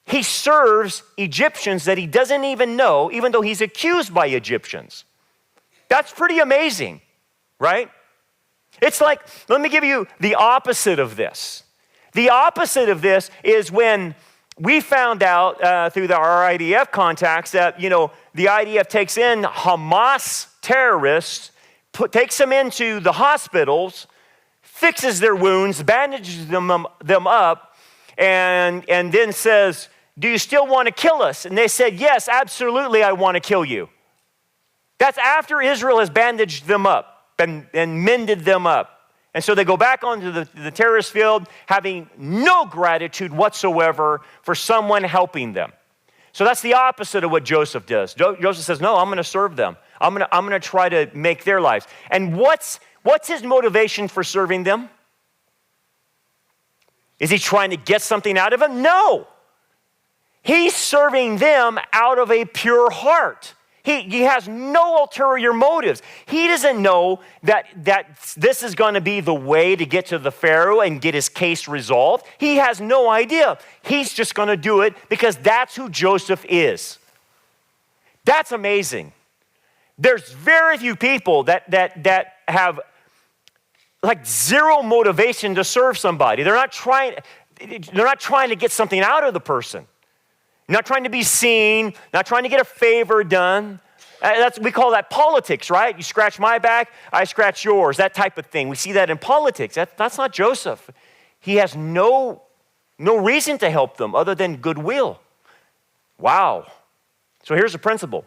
He serves Egyptians that he doesn't even know, even though he's accused by Egyptians. That's pretty amazing, right? It's like, let me give you the opposite of this. The opposite of this is when we found out through our IDF contacts that, the IDF takes in Hamas terrorists, takes them into the hospitals, fixes their wounds, bandages them up, and then says, do you still want to kill us? And they said, yes, absolutely, I want to kill you. That's after Israel has bandaged them up and mended them up. And so they go back onto the terrorist field having no gratitude whatsoever for someone helping them. So that's the opposite of what Joseph does. Joseph says, no, I'm going to serve them. I'm going to try to make their lives. And what's his motivation for serving them? Is he trying to get something out of them? No. He's serving them out of a pure heart. He has no ulterior motives. He doesn't know that this is going to be the way to get to the Pharaoh and get his case resolved. He has no idea. He's just going to do it because that's who Joseph is. That's amazing. There's very few people that have like zero motivation to serve somebody. They're not trying to get something out of the person. Not trying to be seen, not trying to get a favor done. We call that politics, right? You scratch my back, I scratch yours, that type of thing. We see that in politics. That's not Joseph. He has no reason to help them other than goodwill. Wow. So here's the principle.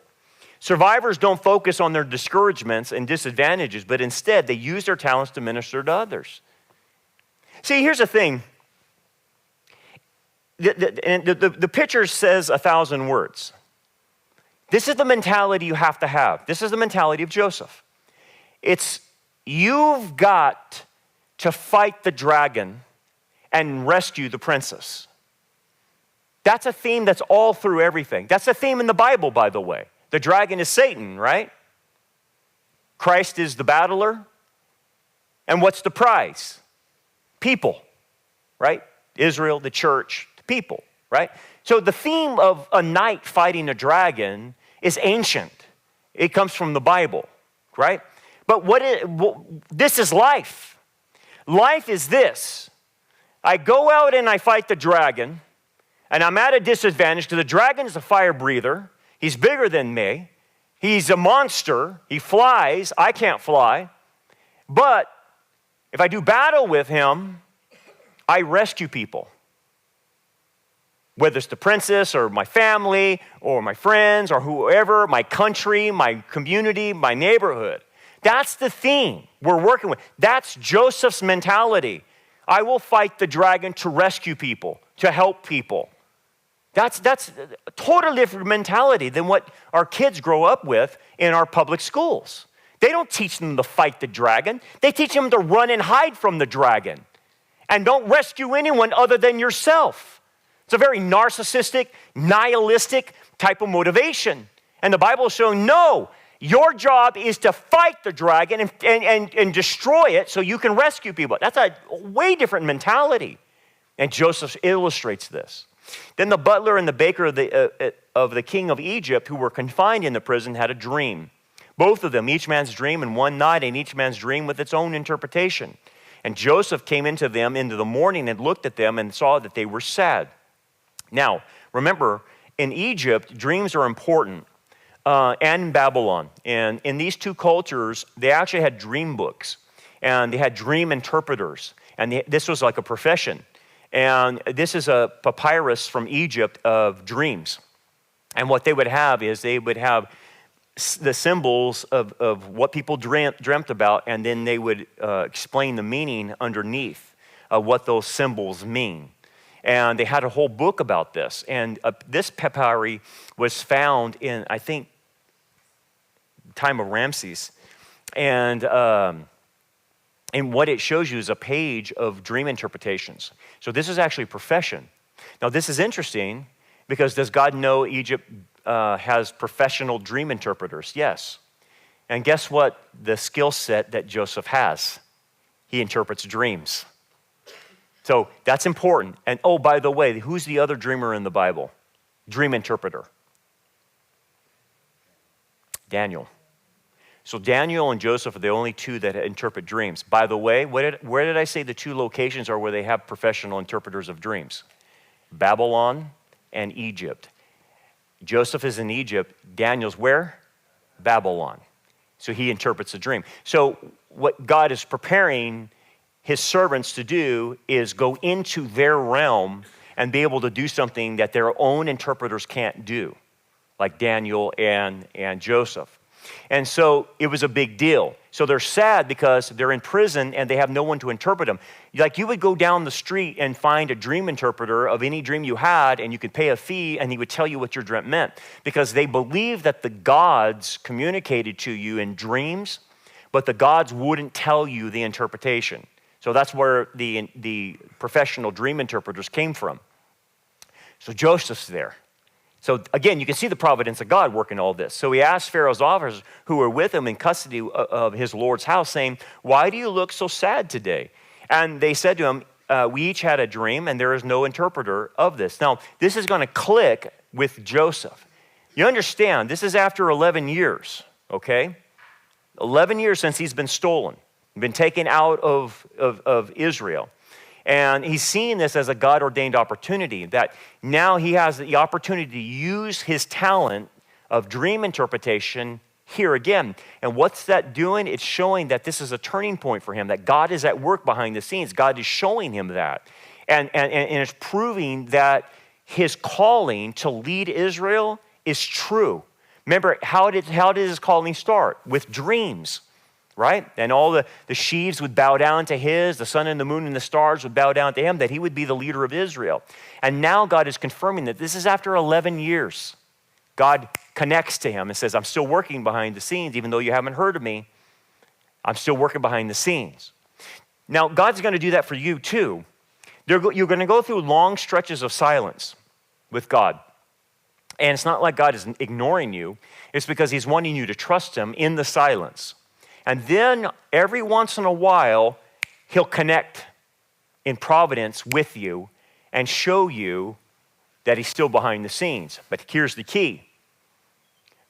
Survivors don't focus on their discouragements and disadvantages, but instead they use their talents to minister to others. See, here's the thing. The picture says 1,000 words. This is the mentality you have to have. This is the mentality of Joseph. It's you've got to fight the dragon and rescue the princess. That's a theme that's all through everything. That's a theme in the Bible, by the way. The dragon is Satan, right? Christ is the battler. And what's the prize? People, right? Israel, the church. People, right? So the theme of a knight fighting a dragon is ancient. It comes from the Bible, right? But this is life. Life is this. I go out and I fight the dragon, and I'm at a disadvantage because the dragon is a fire breather. He's bigger than me. He's a monster. He flies. I can't fly. But if I do battle with him, I rescue people. Whether it's the princess or my family or my friends or whoever, my country, my community, my neighborhood. That's the theme we're working with. That's Joseph's mentality. I will fight the dragon to rescue people, to help people. That's a totally different mentality than what our kids grow up with in our public schools. They don't teach them to fight the dragon. They teach them to run and hide from the dragon. And don't rescue anyone other than yourself. It's a very narcissistic, nihilistic type of motivation. And the Bible is showing, no, your job is to fight the dragon and destroy it so you can rescue people. That's a way different mentality. And Joseph illustrates this. Then the butler and the baker of the king of Egypt, who were confined in the prison, had a dream. Both of them, each man's dream in one night, and each man's dream with its own interpretation. And Joseph came into them into the morning and looked at them and saw that they were sad. Now, remember, in Egypt, dreams are important, and in Babylon. And in these two cultures, they actually had dream books, and they had dream interpreters. And this was like a profession. And this is a papyrus from Egypt of dreams. And what they would have is they would have the symbols of what people dreamt about, and then they would explain the meaning underneath of what those symbols mean. And they had a whole book about this. And this papyri was found in, I think, time of Ramses. And what it shows you is a page of dream interpretations. So this is actually a profession. Now this is interesting because does God know Egypt has professional dream interpreters? Yes. And guess what the skill set that Joseph has? He interprets dreams. So that's important. And oh, by the way, who's the other dreamer in the Bible? Dream interpreter. Daniel. So Daniel and Joseph are the only two that interpret dreams. By the way, where did I say the two locations are where they have professional interpreters of dreams? Babylon and Egypt. Joseph is in Egypt. Daniel's where? Babylon. So he interprets a dream. So what God is preparing his servants to do is go into their realm and be able to do something that their own interpreters can't do, like Daniel and Joseph. And so it was a big deal. So they're sad because they're in prison and they have no one to interpret them. Like you would go down the street and find a dream interpreter of any dream you had, and you could pay a fee and he would tell you what your dream meant, because they believe that the gods communicated to you in dreams, but the gods wouldn't tell you the interpretation. So that's where the professional dream interpreters came from. So Joseph's there. So again, you can see the providence of God working all this. So he asked Pharaoh's officers who were with him in custody of his Lord's house, saying, "Why do you look so sad today?" And they said to him, "We each had a dream, and there is no interpreter of this." Now, this is going to click with Joseph. You understand, this is after 11 years, okay? 11 years since he's been stolen, been taken out of Israel. And he's seeing this as a God-ordained opportunity, that now he has the opportunity to use his talent of dream interpretation here again. And what's that doing? It's showing that this is a turning point for him, that God is at work behind the scenes. God is showing him that. And it's proving that his calling to lead Israel is true. Remember, how did his calling start? With dreams. Right? And all the sheaves would bow down to his, the sun and the moon and the stars would bow down to him, that he would be the leader of Israel. And now God is confirming that this is after 11 years. God connects to him and says, I'm still working behind the scenes, even though you haven't heard of me. I'm still working behind the scenes. Now, God's going to do that for you too. You're going to go through long stretches of silence with God. And it's not like God is ignoring you. It's because he's wanting you to trust him in the silence. And then every once in a while, he'll connect in providence with you and show you that he's still behind the scenes. But here's the key.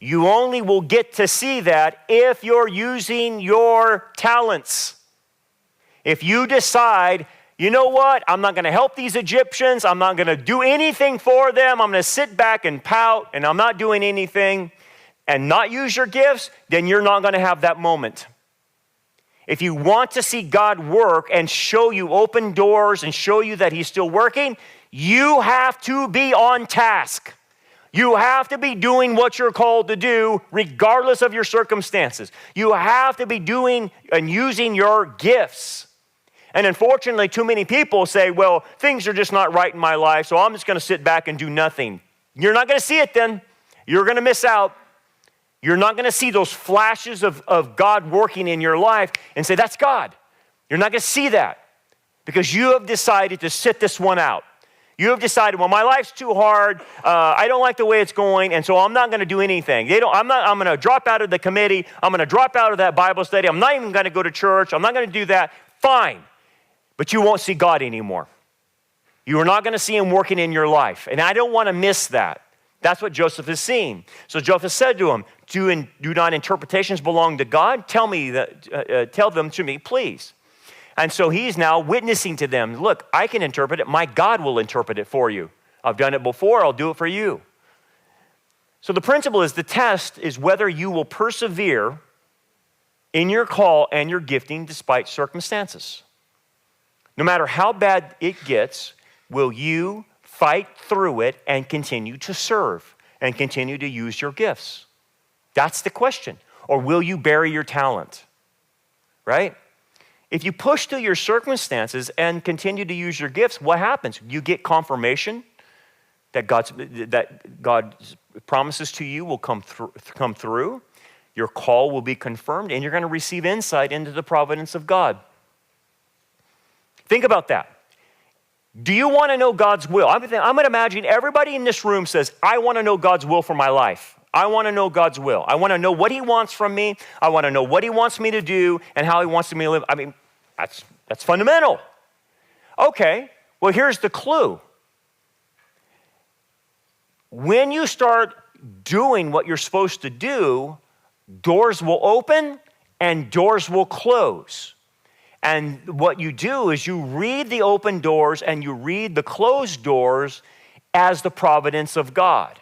You only will get to see that if you're using your talents. If you decide, you know what, I'm not going to help these Egyptians, I'm not going to do anything for them, I'm going to sit back and pout, and I'm not doing anything, and not use your gifts, then you're not going to have that moment. If you want to see God work and show you open doors and show you that he's still working, you have to be on task. You have to be doing what you're called to do regardless of your circumstances. You have to be doing and using your gifts. And unfortunately, too many people say, well, things are just not right in my life, so I'm just going to sit back and do nothing. You're not going to see it then. You're going to miss out. You're not going to see those flashes of God working in your life and say, that's God. You're not going to see that because you have decided to sit this one out. You have decided, well, my life's too hard. I don't like the way it's going, and so I'm not going to do anything. I'm going to drop out of the committee. I'm going to drop out of that Bible study. I'm not even going to go to church. I'm not going to do that. Fine. But you won't see God anymore. You are not going to see him working in your life. And I don't want to miss that. That's what Joseph is seeing. So Joseph said to him, do not interpretations belong to God? Tell them to me, please. And so he's now witnessing to them. Look, I can interpret it. My God will interpret it for you. I've done it before. I'll do it for you. So the principle is, the test is whether you will persevere in your call and your gifting despite circumstances. No matter how bad it gets, will you fight through it and continue to serve and continue to use your gifts? That's the question. Or will you bury your talent? Right? If you push through your circumstances and continue to use your gifts, what happens? You get confirmation that God's promises to you will come through. Your call will be confirmed, and you're going to receive insight into the providence of God. Think about that. Do you want to know God's will? I'm going to imagine everybody in this room says, I want to know God's will for my life. I want to know God's will. I want to know what he wants from me. I want to know what he wants me to do and how he wants me to live. I mean, that's fundamental. Okay, well, here's the clue. When you start doing what you're supposed to do, doors will open and doors will close. And what you do is you read the open doors and you read the closed doors as the providence of God.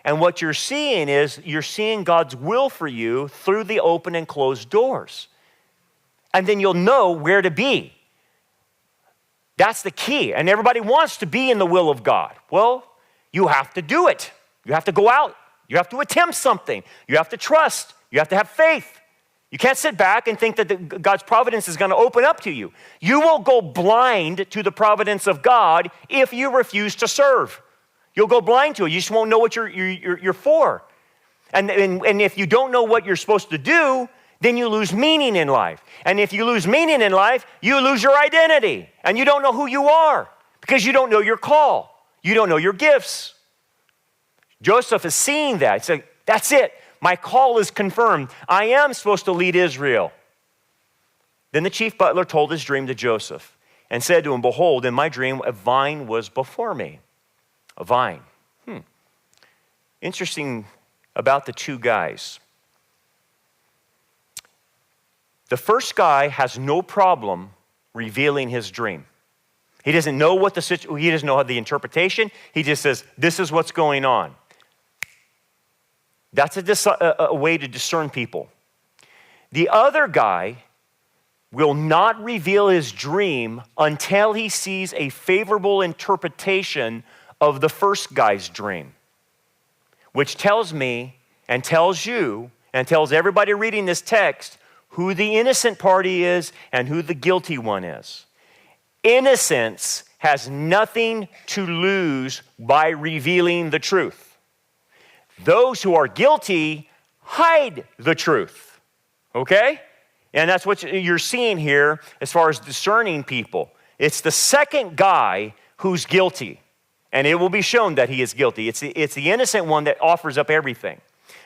And what you're seeing is you're seeing God's will for you through the open and closed doors. And then you'll know where to be. That's the key. And everybody wants to be in the will of God. Well, you have to do it. You have to go out. You have to attempt something. You have to trust. You have to have faith. You can't sit back and think that God's providence is going to open up to you. You will go blind to the providence of God if you refuse to serve. You'll go blind to it. You just won't know what you're for. And if you don't know what you're supposed to do, then you lose meaning in life. And if you lose meaning in life, you lose your identity. And you don't know who you are because you don't know your call. You don't know your gifts. Joseph is seeing that. He's like, that's it. My call is confirmed. I am supposed to lead Israel. Then the chief butler told his dream to Joseph and said to him, behold, in my dream, a vine was before me. A vine. Interesting about the two guys. The first guy has no problem revealing his dream. He doesn't know what he doesn't know the interpretation. He just says, this is what's going on. That's a way to discern people. The other guy will not reveal his dream until he sees a favorable interpretation of the first guy's dream, which tells me and tells you and tells everybody reading this text who the innocent party is and who the guilty one is. Innocence has nothing to lose by revealing the truth. Those who are guilty hide the truth, okay? And that's what you're seeing here as far as discerning people. It's the second guy who's guilty, and it will be shown that he is guilty. It's the innocent one that offers up everything.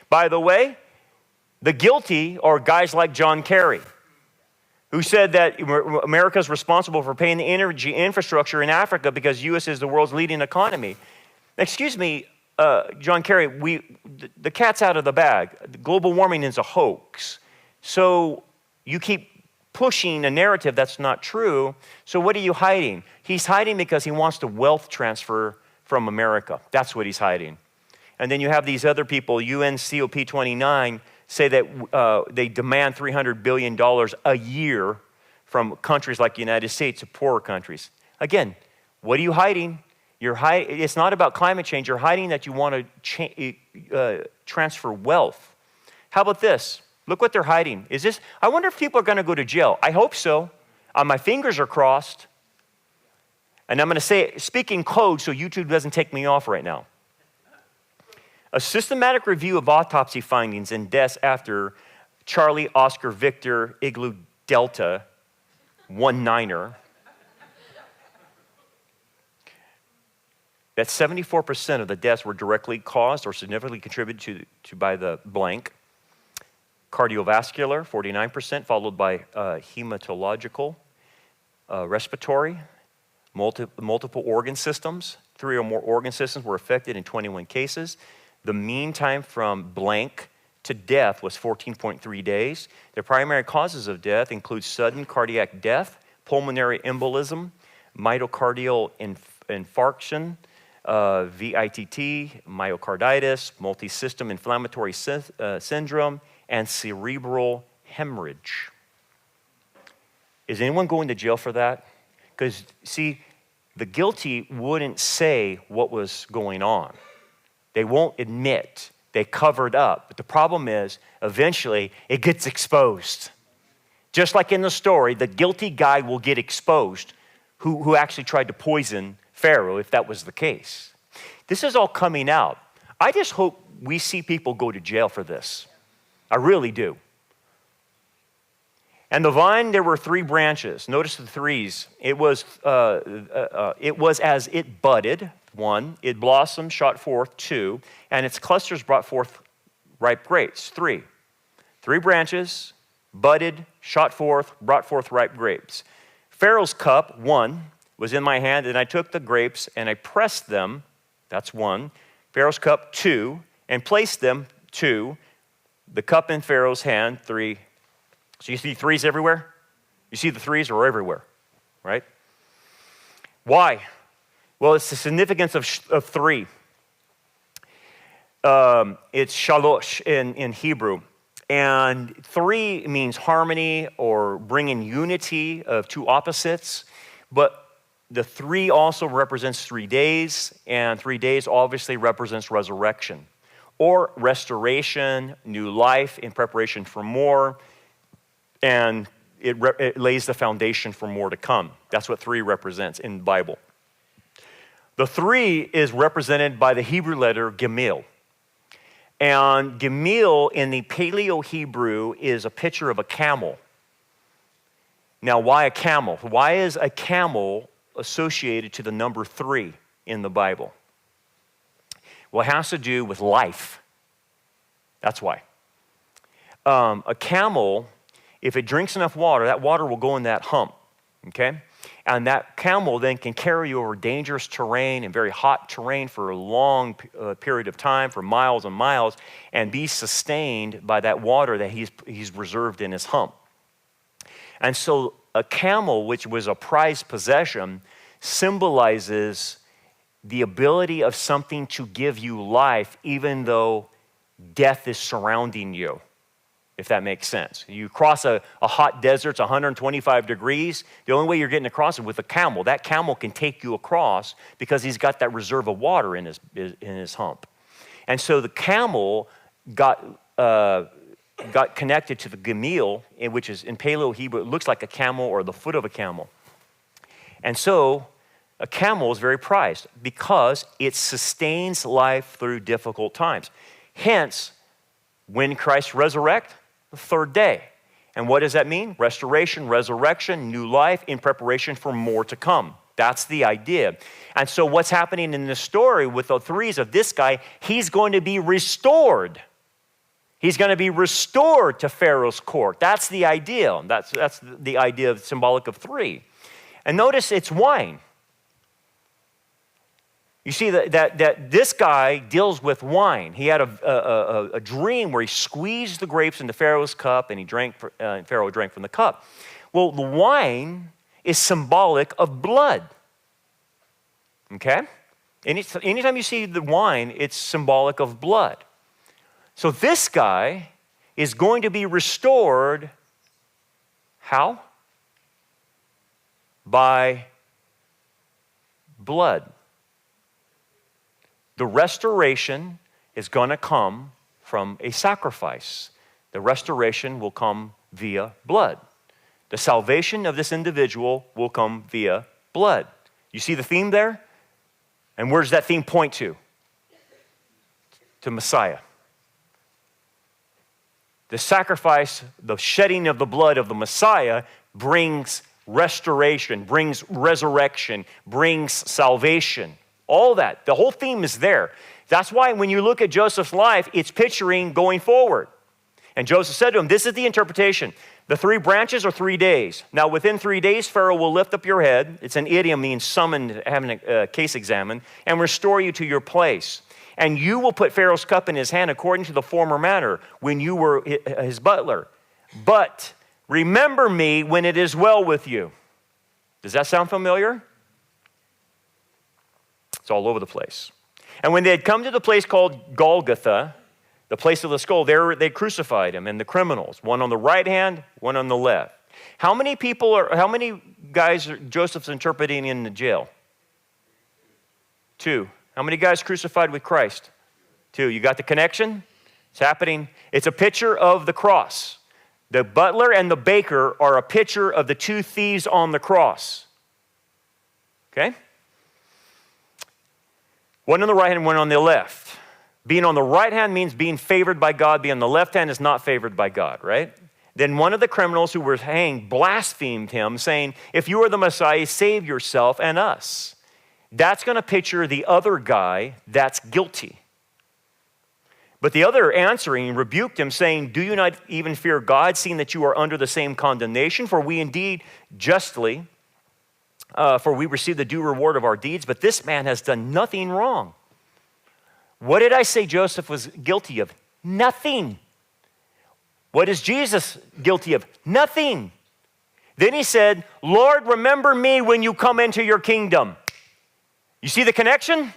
By the way, the guilty are guys like John Kerry, who said that America is responsible for paying the energy infrastructure in Africa because U.S. is the world's leading economy. Excuse me, John Kerry, the cat's out of the bag. Global warming is a hoax. So you keep pushing a narrative that's not true. So what are you hiding? He's hiding because he wants to wealth transfer from America. That's what he's hiding. And then you have these other people, UN COP29, say that they demand $300 billion a year from countries like the United States to poorer countries. Again, what are you hiding? It's not about climate change. You're hiding that you want to transfer wealth. How about this? Look what they're hiding. I wonder if people are going to go to jail. I hope so. My fingers are crossed. And I'm going to speak in code so YouTube doesn't take me off right now. A systematic review of autopsy findings and deaths after Charlie Oscar Victor Igloo Delta 19er. That 74% of the deaths were directly caused or significantly contributed to by the blank. Cardiovascular, 49%, followed by hematological, respiratory, multiple organ systems. 3 or more organ systems were affected in 21 cases. The mean time from blank to death was 14.3 days. The primary causes of death include sudden cardiac death, pulmonary embolism, myocardial infarction, VITT, myocarditis, multisystem inflammatory syndrome, and cerebral hemorrhage. Is anyone going to jail for that? Because, see, the guilty wouldn't say what was going on. They won't admit. They covered up. But the problem is, eventually, it gets exposed. Just like in the story, the guilty guy will get exposed who actually tried to poison Pharaoh, if that was the case. This is all coming out. I just hope we see people go to jail for this. I really do. And the vine, there were 3 branches. Notice the 3s. It was as it budded, 1. It blossomed, shot forth, 2. And its clusters brought forth ripe grapes, 3. 3 branches, budded, shot forth, brought forth ripe grapes. Pharaoh's cup, 1, was in my hand, and I took the grapes and I pressed them, that's 1. Pharaoh's cup, 2, and placed them, 2. The cup in Pharaoh's hand, 3. So you see 3s everywhere? You see the 3s are everywhere, right? Why? Well, it's the significance of 3. It's shalosh in Hebrew. And 3 means harmony or bringing unity of 2 opposites. But the 3 also represents 3 days, and 3 days obviously represents resurrection or restoration, new life in preparation for more, and it lays the foundation for more to come. That's what 3 represents in the Bible. The 3 is represented by the Hebrew letter Gimel. And Gimel in the Paleo-Hebrew is a picture of a camel. Now, why a camel? Why is a camel associated to the number 3 in the Bible? Well, it has to do with life. That's why. A camel, if it drinks enough water, that water will go in that hump, okay? And that camel then can carry you over dangerous terrain and very hot terrain for a long period of time, for miles and miles, and be sustained by that water that he's reserved in his hump. And so a camel, which was a prized possession, symbolizes the ability of something to give you life even though death is surrounding you, if that makes sense. You cross a hot desert, it's 125 degrees. The only way you're getting across is with a camel. That camel can take you across because he's got that reserve of water in his hump. And so the camel got connected to the Gimel, which is in Paleo-Hebrew, it looks like a camel or the foot of a camel. And so a camel is very prized because it sustains life through difficult times. Hence, when Christ resurrects, the 3rd day. And what does that mean? Restoration, resurrection, new life in preparation for more to come. That's the idea. And so what's happening in this story with the 3s of this guy, he's going to be restored. He's going to be restored to Pharaoh's court. That's the idea. That's the idea symbolic of 3. And notice it's wine. You see that this guy deals with wine. He had a dream where he squeezed the grapes into Pharaoh's cup and Pharaoh drank from the cup. Well, the wine is symbolic of blood. Okay? Anytime you see the wine, it's symbolic of blood. So this guy is going to be restored. How? By blood. The restoration is going to come from a sacrifice. The restoration will come via blood. The salvation of this individual will come via blood. You see the theme there? And where does that theme point to? To Messiah. The sacrifice, the shedding of the blood of the Messiah brings restoration, brings resurrection, brings salvation. All that. The whole theme is there. That's why when you look at Joseph's life, it's picturing going forward. And Joseph said to him, this is the interpretation. The 3 branches are 3 days. Now, within 3 days, Pharaoh will lift up your head. It's an idiom, means summoned, having a case examined, and restore you to your place. And you will put Pharaoh's cup in his hand according to the former manner when you were his butler. But remember me when it is well with you. Does that sound familiar? It's all over the place. And when they had come to the place called Golgotha, the place of the skull, there they crucified him and the criminals, one on the right hand, one on the left. How many guys are Joseph's interpreting in the jail? 2. How many guys crucified with Christ? 2. You got the connection? It's happening. It's a picture of the cross. The butler and the baker are a picture of the 2 thieves on the cross. Okay? One on the right hand, one on the left. Being on the right hand means being favored by God. Being on the left hand is not favored by God, right? Then one of the criminals who were hanged blasphemed him, saying, if you are the Messiah, save yourself and us. That's going to picture the other guy that's guilty. But the other answering rebuked him, saying, do you not even fear God, seeing that you are under the same condemnation? For we indeed justly, for we receive the due reward of our deeds, but this man has done nothing wrong. What did I say Joseph was guilty of? Nothing. What is Jesus guilty of? Nothing. Then he said, Lord, remember me when you come into your kingdom. You see the connection?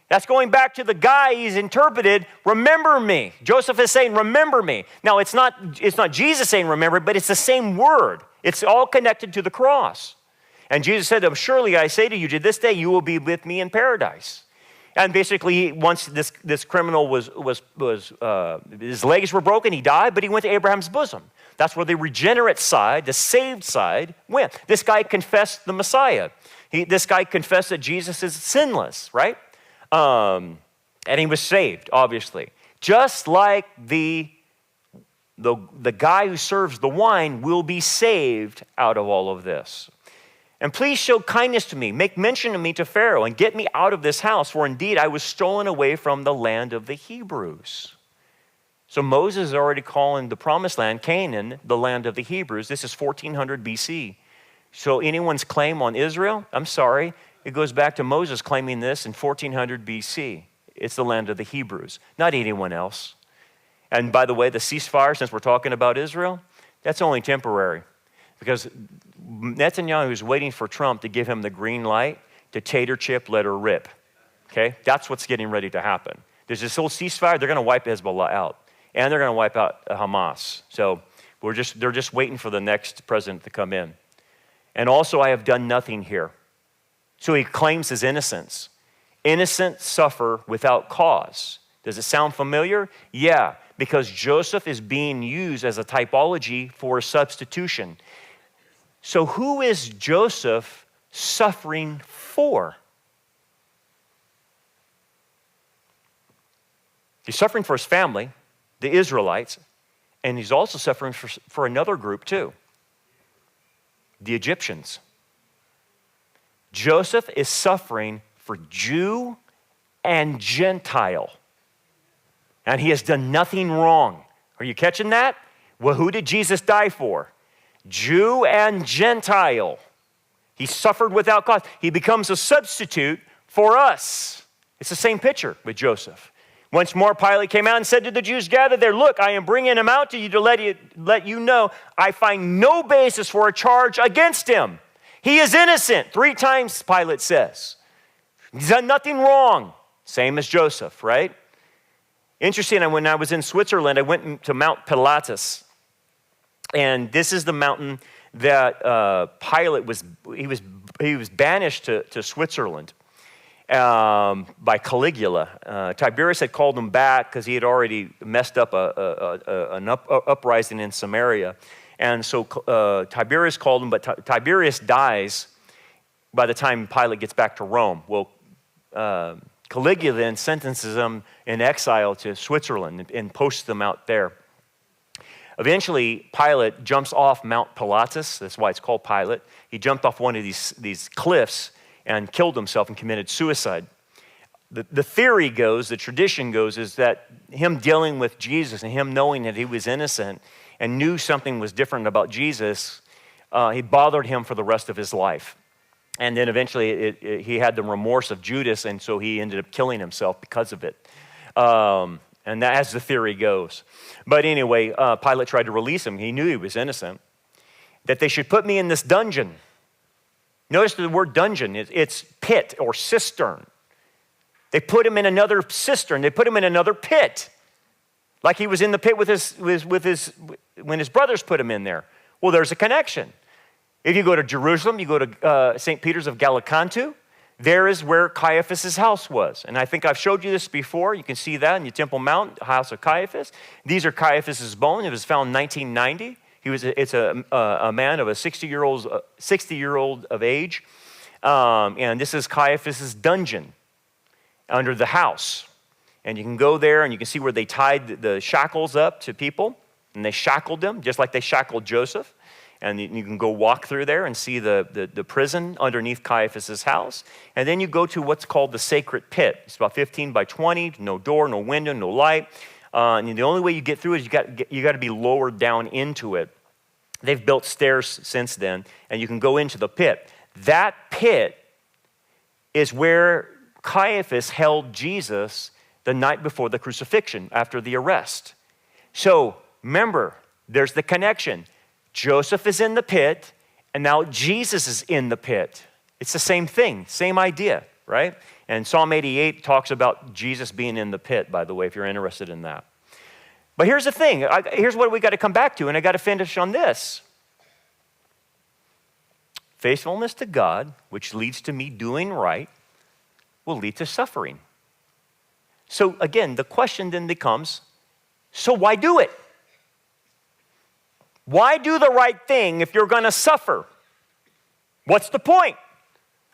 That's going back to the guy he's interpreted, remember me. Joseph is saying, remember me. Now, it's not Jesus saying remember, but it's the same word. It's all connected to the cross. And Jesus said to him, surely I say to you, to this day you will be with me in paradise. And basically, once this criminal his legs were broken, he died, but he went to Abraham's bosom. That's where the regenerate side, the saved side, went. This guy confessed the Messiah. This guy confessed that Jesus is sinless, right? And he was saved, obviously. Just like the guy who serves the wine will be saved out of all of this. And please show kindness to me, make mention of me to Pharaoh, and get me out of this house, for indeed I was stolen away from the land of the Hebrews. So Moses is already calling the promised land, Canaan, the land of the Hebrews. This is 1400 BC. So anyone's claim on Israel, I'm sorry, it goes back to Moses claiming this in 1400 BC. It's the land of the Hebrews, not anyone else. And by the way, the ceasefire, since we're talking about Israel, that's only temporary. Because Netanyahu is waiting for Trump to give him the green light to tater chip, let her rip. Okay? That's what's getting ready to happen. There's this whole ceasefire. They're going to wipe Hezbollah out. And they're going to wipe out Hamas. So they're just waiting for the next president to come in. And also, I have done nothing here. So he claims his innocence. Innocent suffer without cause. Does it sound familiar? Yeah, because Joseph is being used as a typology for a substitution. So who is Joseph suffering for? He's suffering for his family, the Israelites, and he's also suffering for another group too, the Egyptians. Joseph is suffering for Jew and Gentile, and he has done nothing wrong. Are you catching that? Well, who did Jesus die for? Jew and Gentile. He suffered without cause. He becomes a substitute for us. It's the same picture with Joseph. Once more, Pilate came out and said to the Jews gathered there, look, I am bringing him out to you to let you know I find no basis for a charge against him. He is innocent. 3 times, Pilate says. He's done nothing wrong. Same as Joseph, right? Interesting, when I was in Switzerland, I went to Mount Pilatus. And this is the mountain that Pilate was banished to Switzerland by Caligula. Tiberius had called him back because he had already messed up an uprising in Samaria. And so Tiberius called him, but Tiberius dies by the time Pilate gets back to Rome. Well, Caligula then sentences him in exile to Switzerland and posts them out there. Eventually, Pilate jumps off Mount Pilatus. That's why it's called Pilate. He jumped off one of these cliffs and killed himself and committed suicide. The theory goes, the tradition goes, is that him dealing with Jesus and him knowing that he was innocent and knew something was different about Jesus, he bothered him for the rest of his life. And then eventually he had the remorse of Judas, and so he ended up killing himself because of it. And that, as the theory goes. But anyway, Pilate tried to release him. He knew he was innocent. That they should put me in this dungeon. Notice the word dungeon. It's pit or cistern. They put him in another cistern. They put him in another pit. Like he was in the pit when his brothers put him in there. Well, there's a connection. If you go to Jerusalem, you go to St. Peter's of Gallicantu, there is where Caiaphas' house was. And I think I've showed you this before. You can see that in the Temple Mount, house of Caiaphas. These are Caiaphas' bones. It was found in 1990. It's a man of a 60-year-old of age. And this is Caiaphas' dungeon under the house. And you can go there and you can see where they tied the shackles up to people. And they shackled them just like they shackled Joseph. And you can go walk through there and see the prison underneath Caiaphas' house. And then you go to what's called the sacred pit. It's about 15 by 20, no door, no window, no light. And the only way you get through is you got to be lowered down into it. They've built stairs since then, and you can go into the pit. That pit is where Caiaphas held Jesus the night before the crucifixion, after the arrest. So remember, there's the connection. Joseph is in the pit, and now Jesus is in the pit. It's the same thing, same idea, right? And Psalm 88 talks about Jesus being in the pit, by the way, if you're interested in that. But here's the thing. Here's what we got to come back to, and I got to finish on this. Faithfulness to God, which leads to me doing right, will lead to suffering. So again, the question then becomes, so why do it? Why do the right thing if you're going to suffer? What's the point?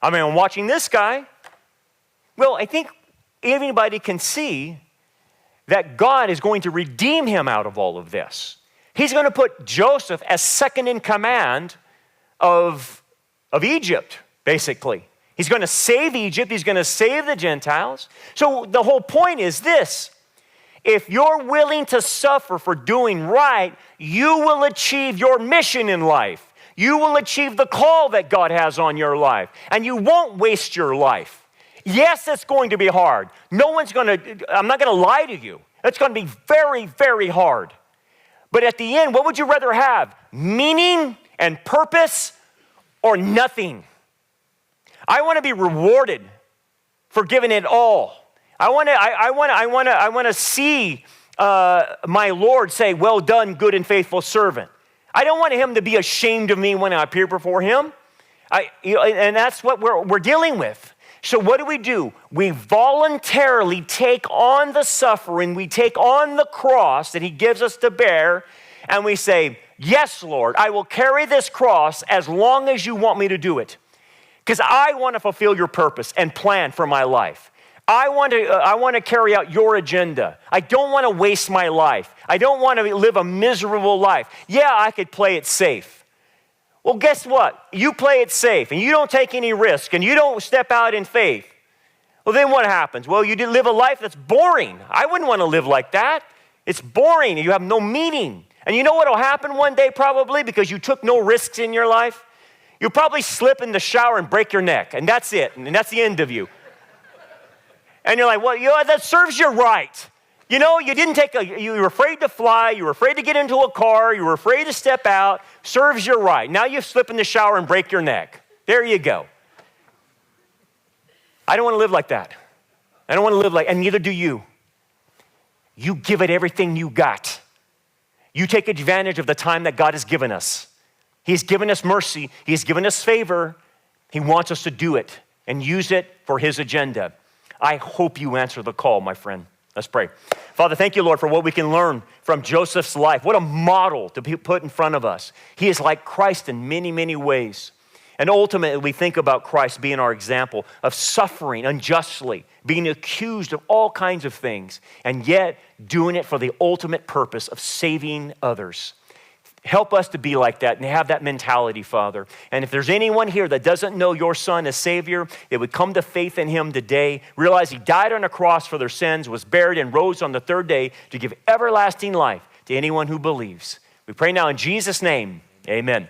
I mean, I'm watching this guy. Well, I think anybody can see that God is going to redeem him out of all of this. He's going to put Joseph as second in command of Egypt, basically. He's going to save Egypt. He's going to save the Gentiles. So the whole point is this. If you're willing to suffer for doing right, you will achieve your mission in life. You will achieve the call that God has on your life. And you won't waste your life. Yes, it's going to be hard. I'm not going to lie to you. It's going to be very, very hard. But at the end, what would you rather have? Meaning and purpose or nothing? I want to be rewarded for giving it all. I want to see my Lord say, well done, good and faithful servant. I don't want him to be ashamed of me when I appear before him. And that's what we're dealing with. So what do? We voluntarily take on the suffering. We take on the cross that he gives us to bear. And we say, yes, Lord, I will carry this cross as long as you want me to do it. Because I want to fulfill your purpose and plan for my life. I want to carry out your agenda. I don't want to waste my life. I don't want to live a miserable life. Yeah, I could play it safe. Well, guess what? You play it safe and you don't take any risk and you don't step out in faith. Well, then what happens? Well, you live a life that's boring. I wouldn't want to live like that. It's boring. You have no meaning. And you know what will happen one day probably because you took no risks in your life? You'll probably slip in the shower and break your neck, and that's it, and that's the end of you. And you're like, well, that serves you right. You know, you were afraid to fly, you were afraid to get into a car, you were afraid to step out, serves you right. Now you slip in the shower and break your neck. There you go. I don't want to live like that. I don't want to live and neither do you. You give it everything you got. You take advantage of the time that God has given us. He's given us mercy. He's given us favor. He wants us to do it and use it for his agenda. I hope you answer the call, my friend. Let's pray. Father, thank you, Lord, for what we can learn from Joseph's life. What a model to be put in front of us. He is like Christ in many, many ways. And ultimately, we think about Christ being our example of suffering unjustly, being accused of all kinds of things, and yet doing it for the ultimate purpose of saving others. Help us to be like that and have that mentality, Father. And if there's anyone here that doesn't know your Son as Savior, they would come to faith in him today, realize he died on a cross for their sins, was buried, and rose on the third day to give everlasting life to anyone who believes. We pray now in Jesus' name, amen.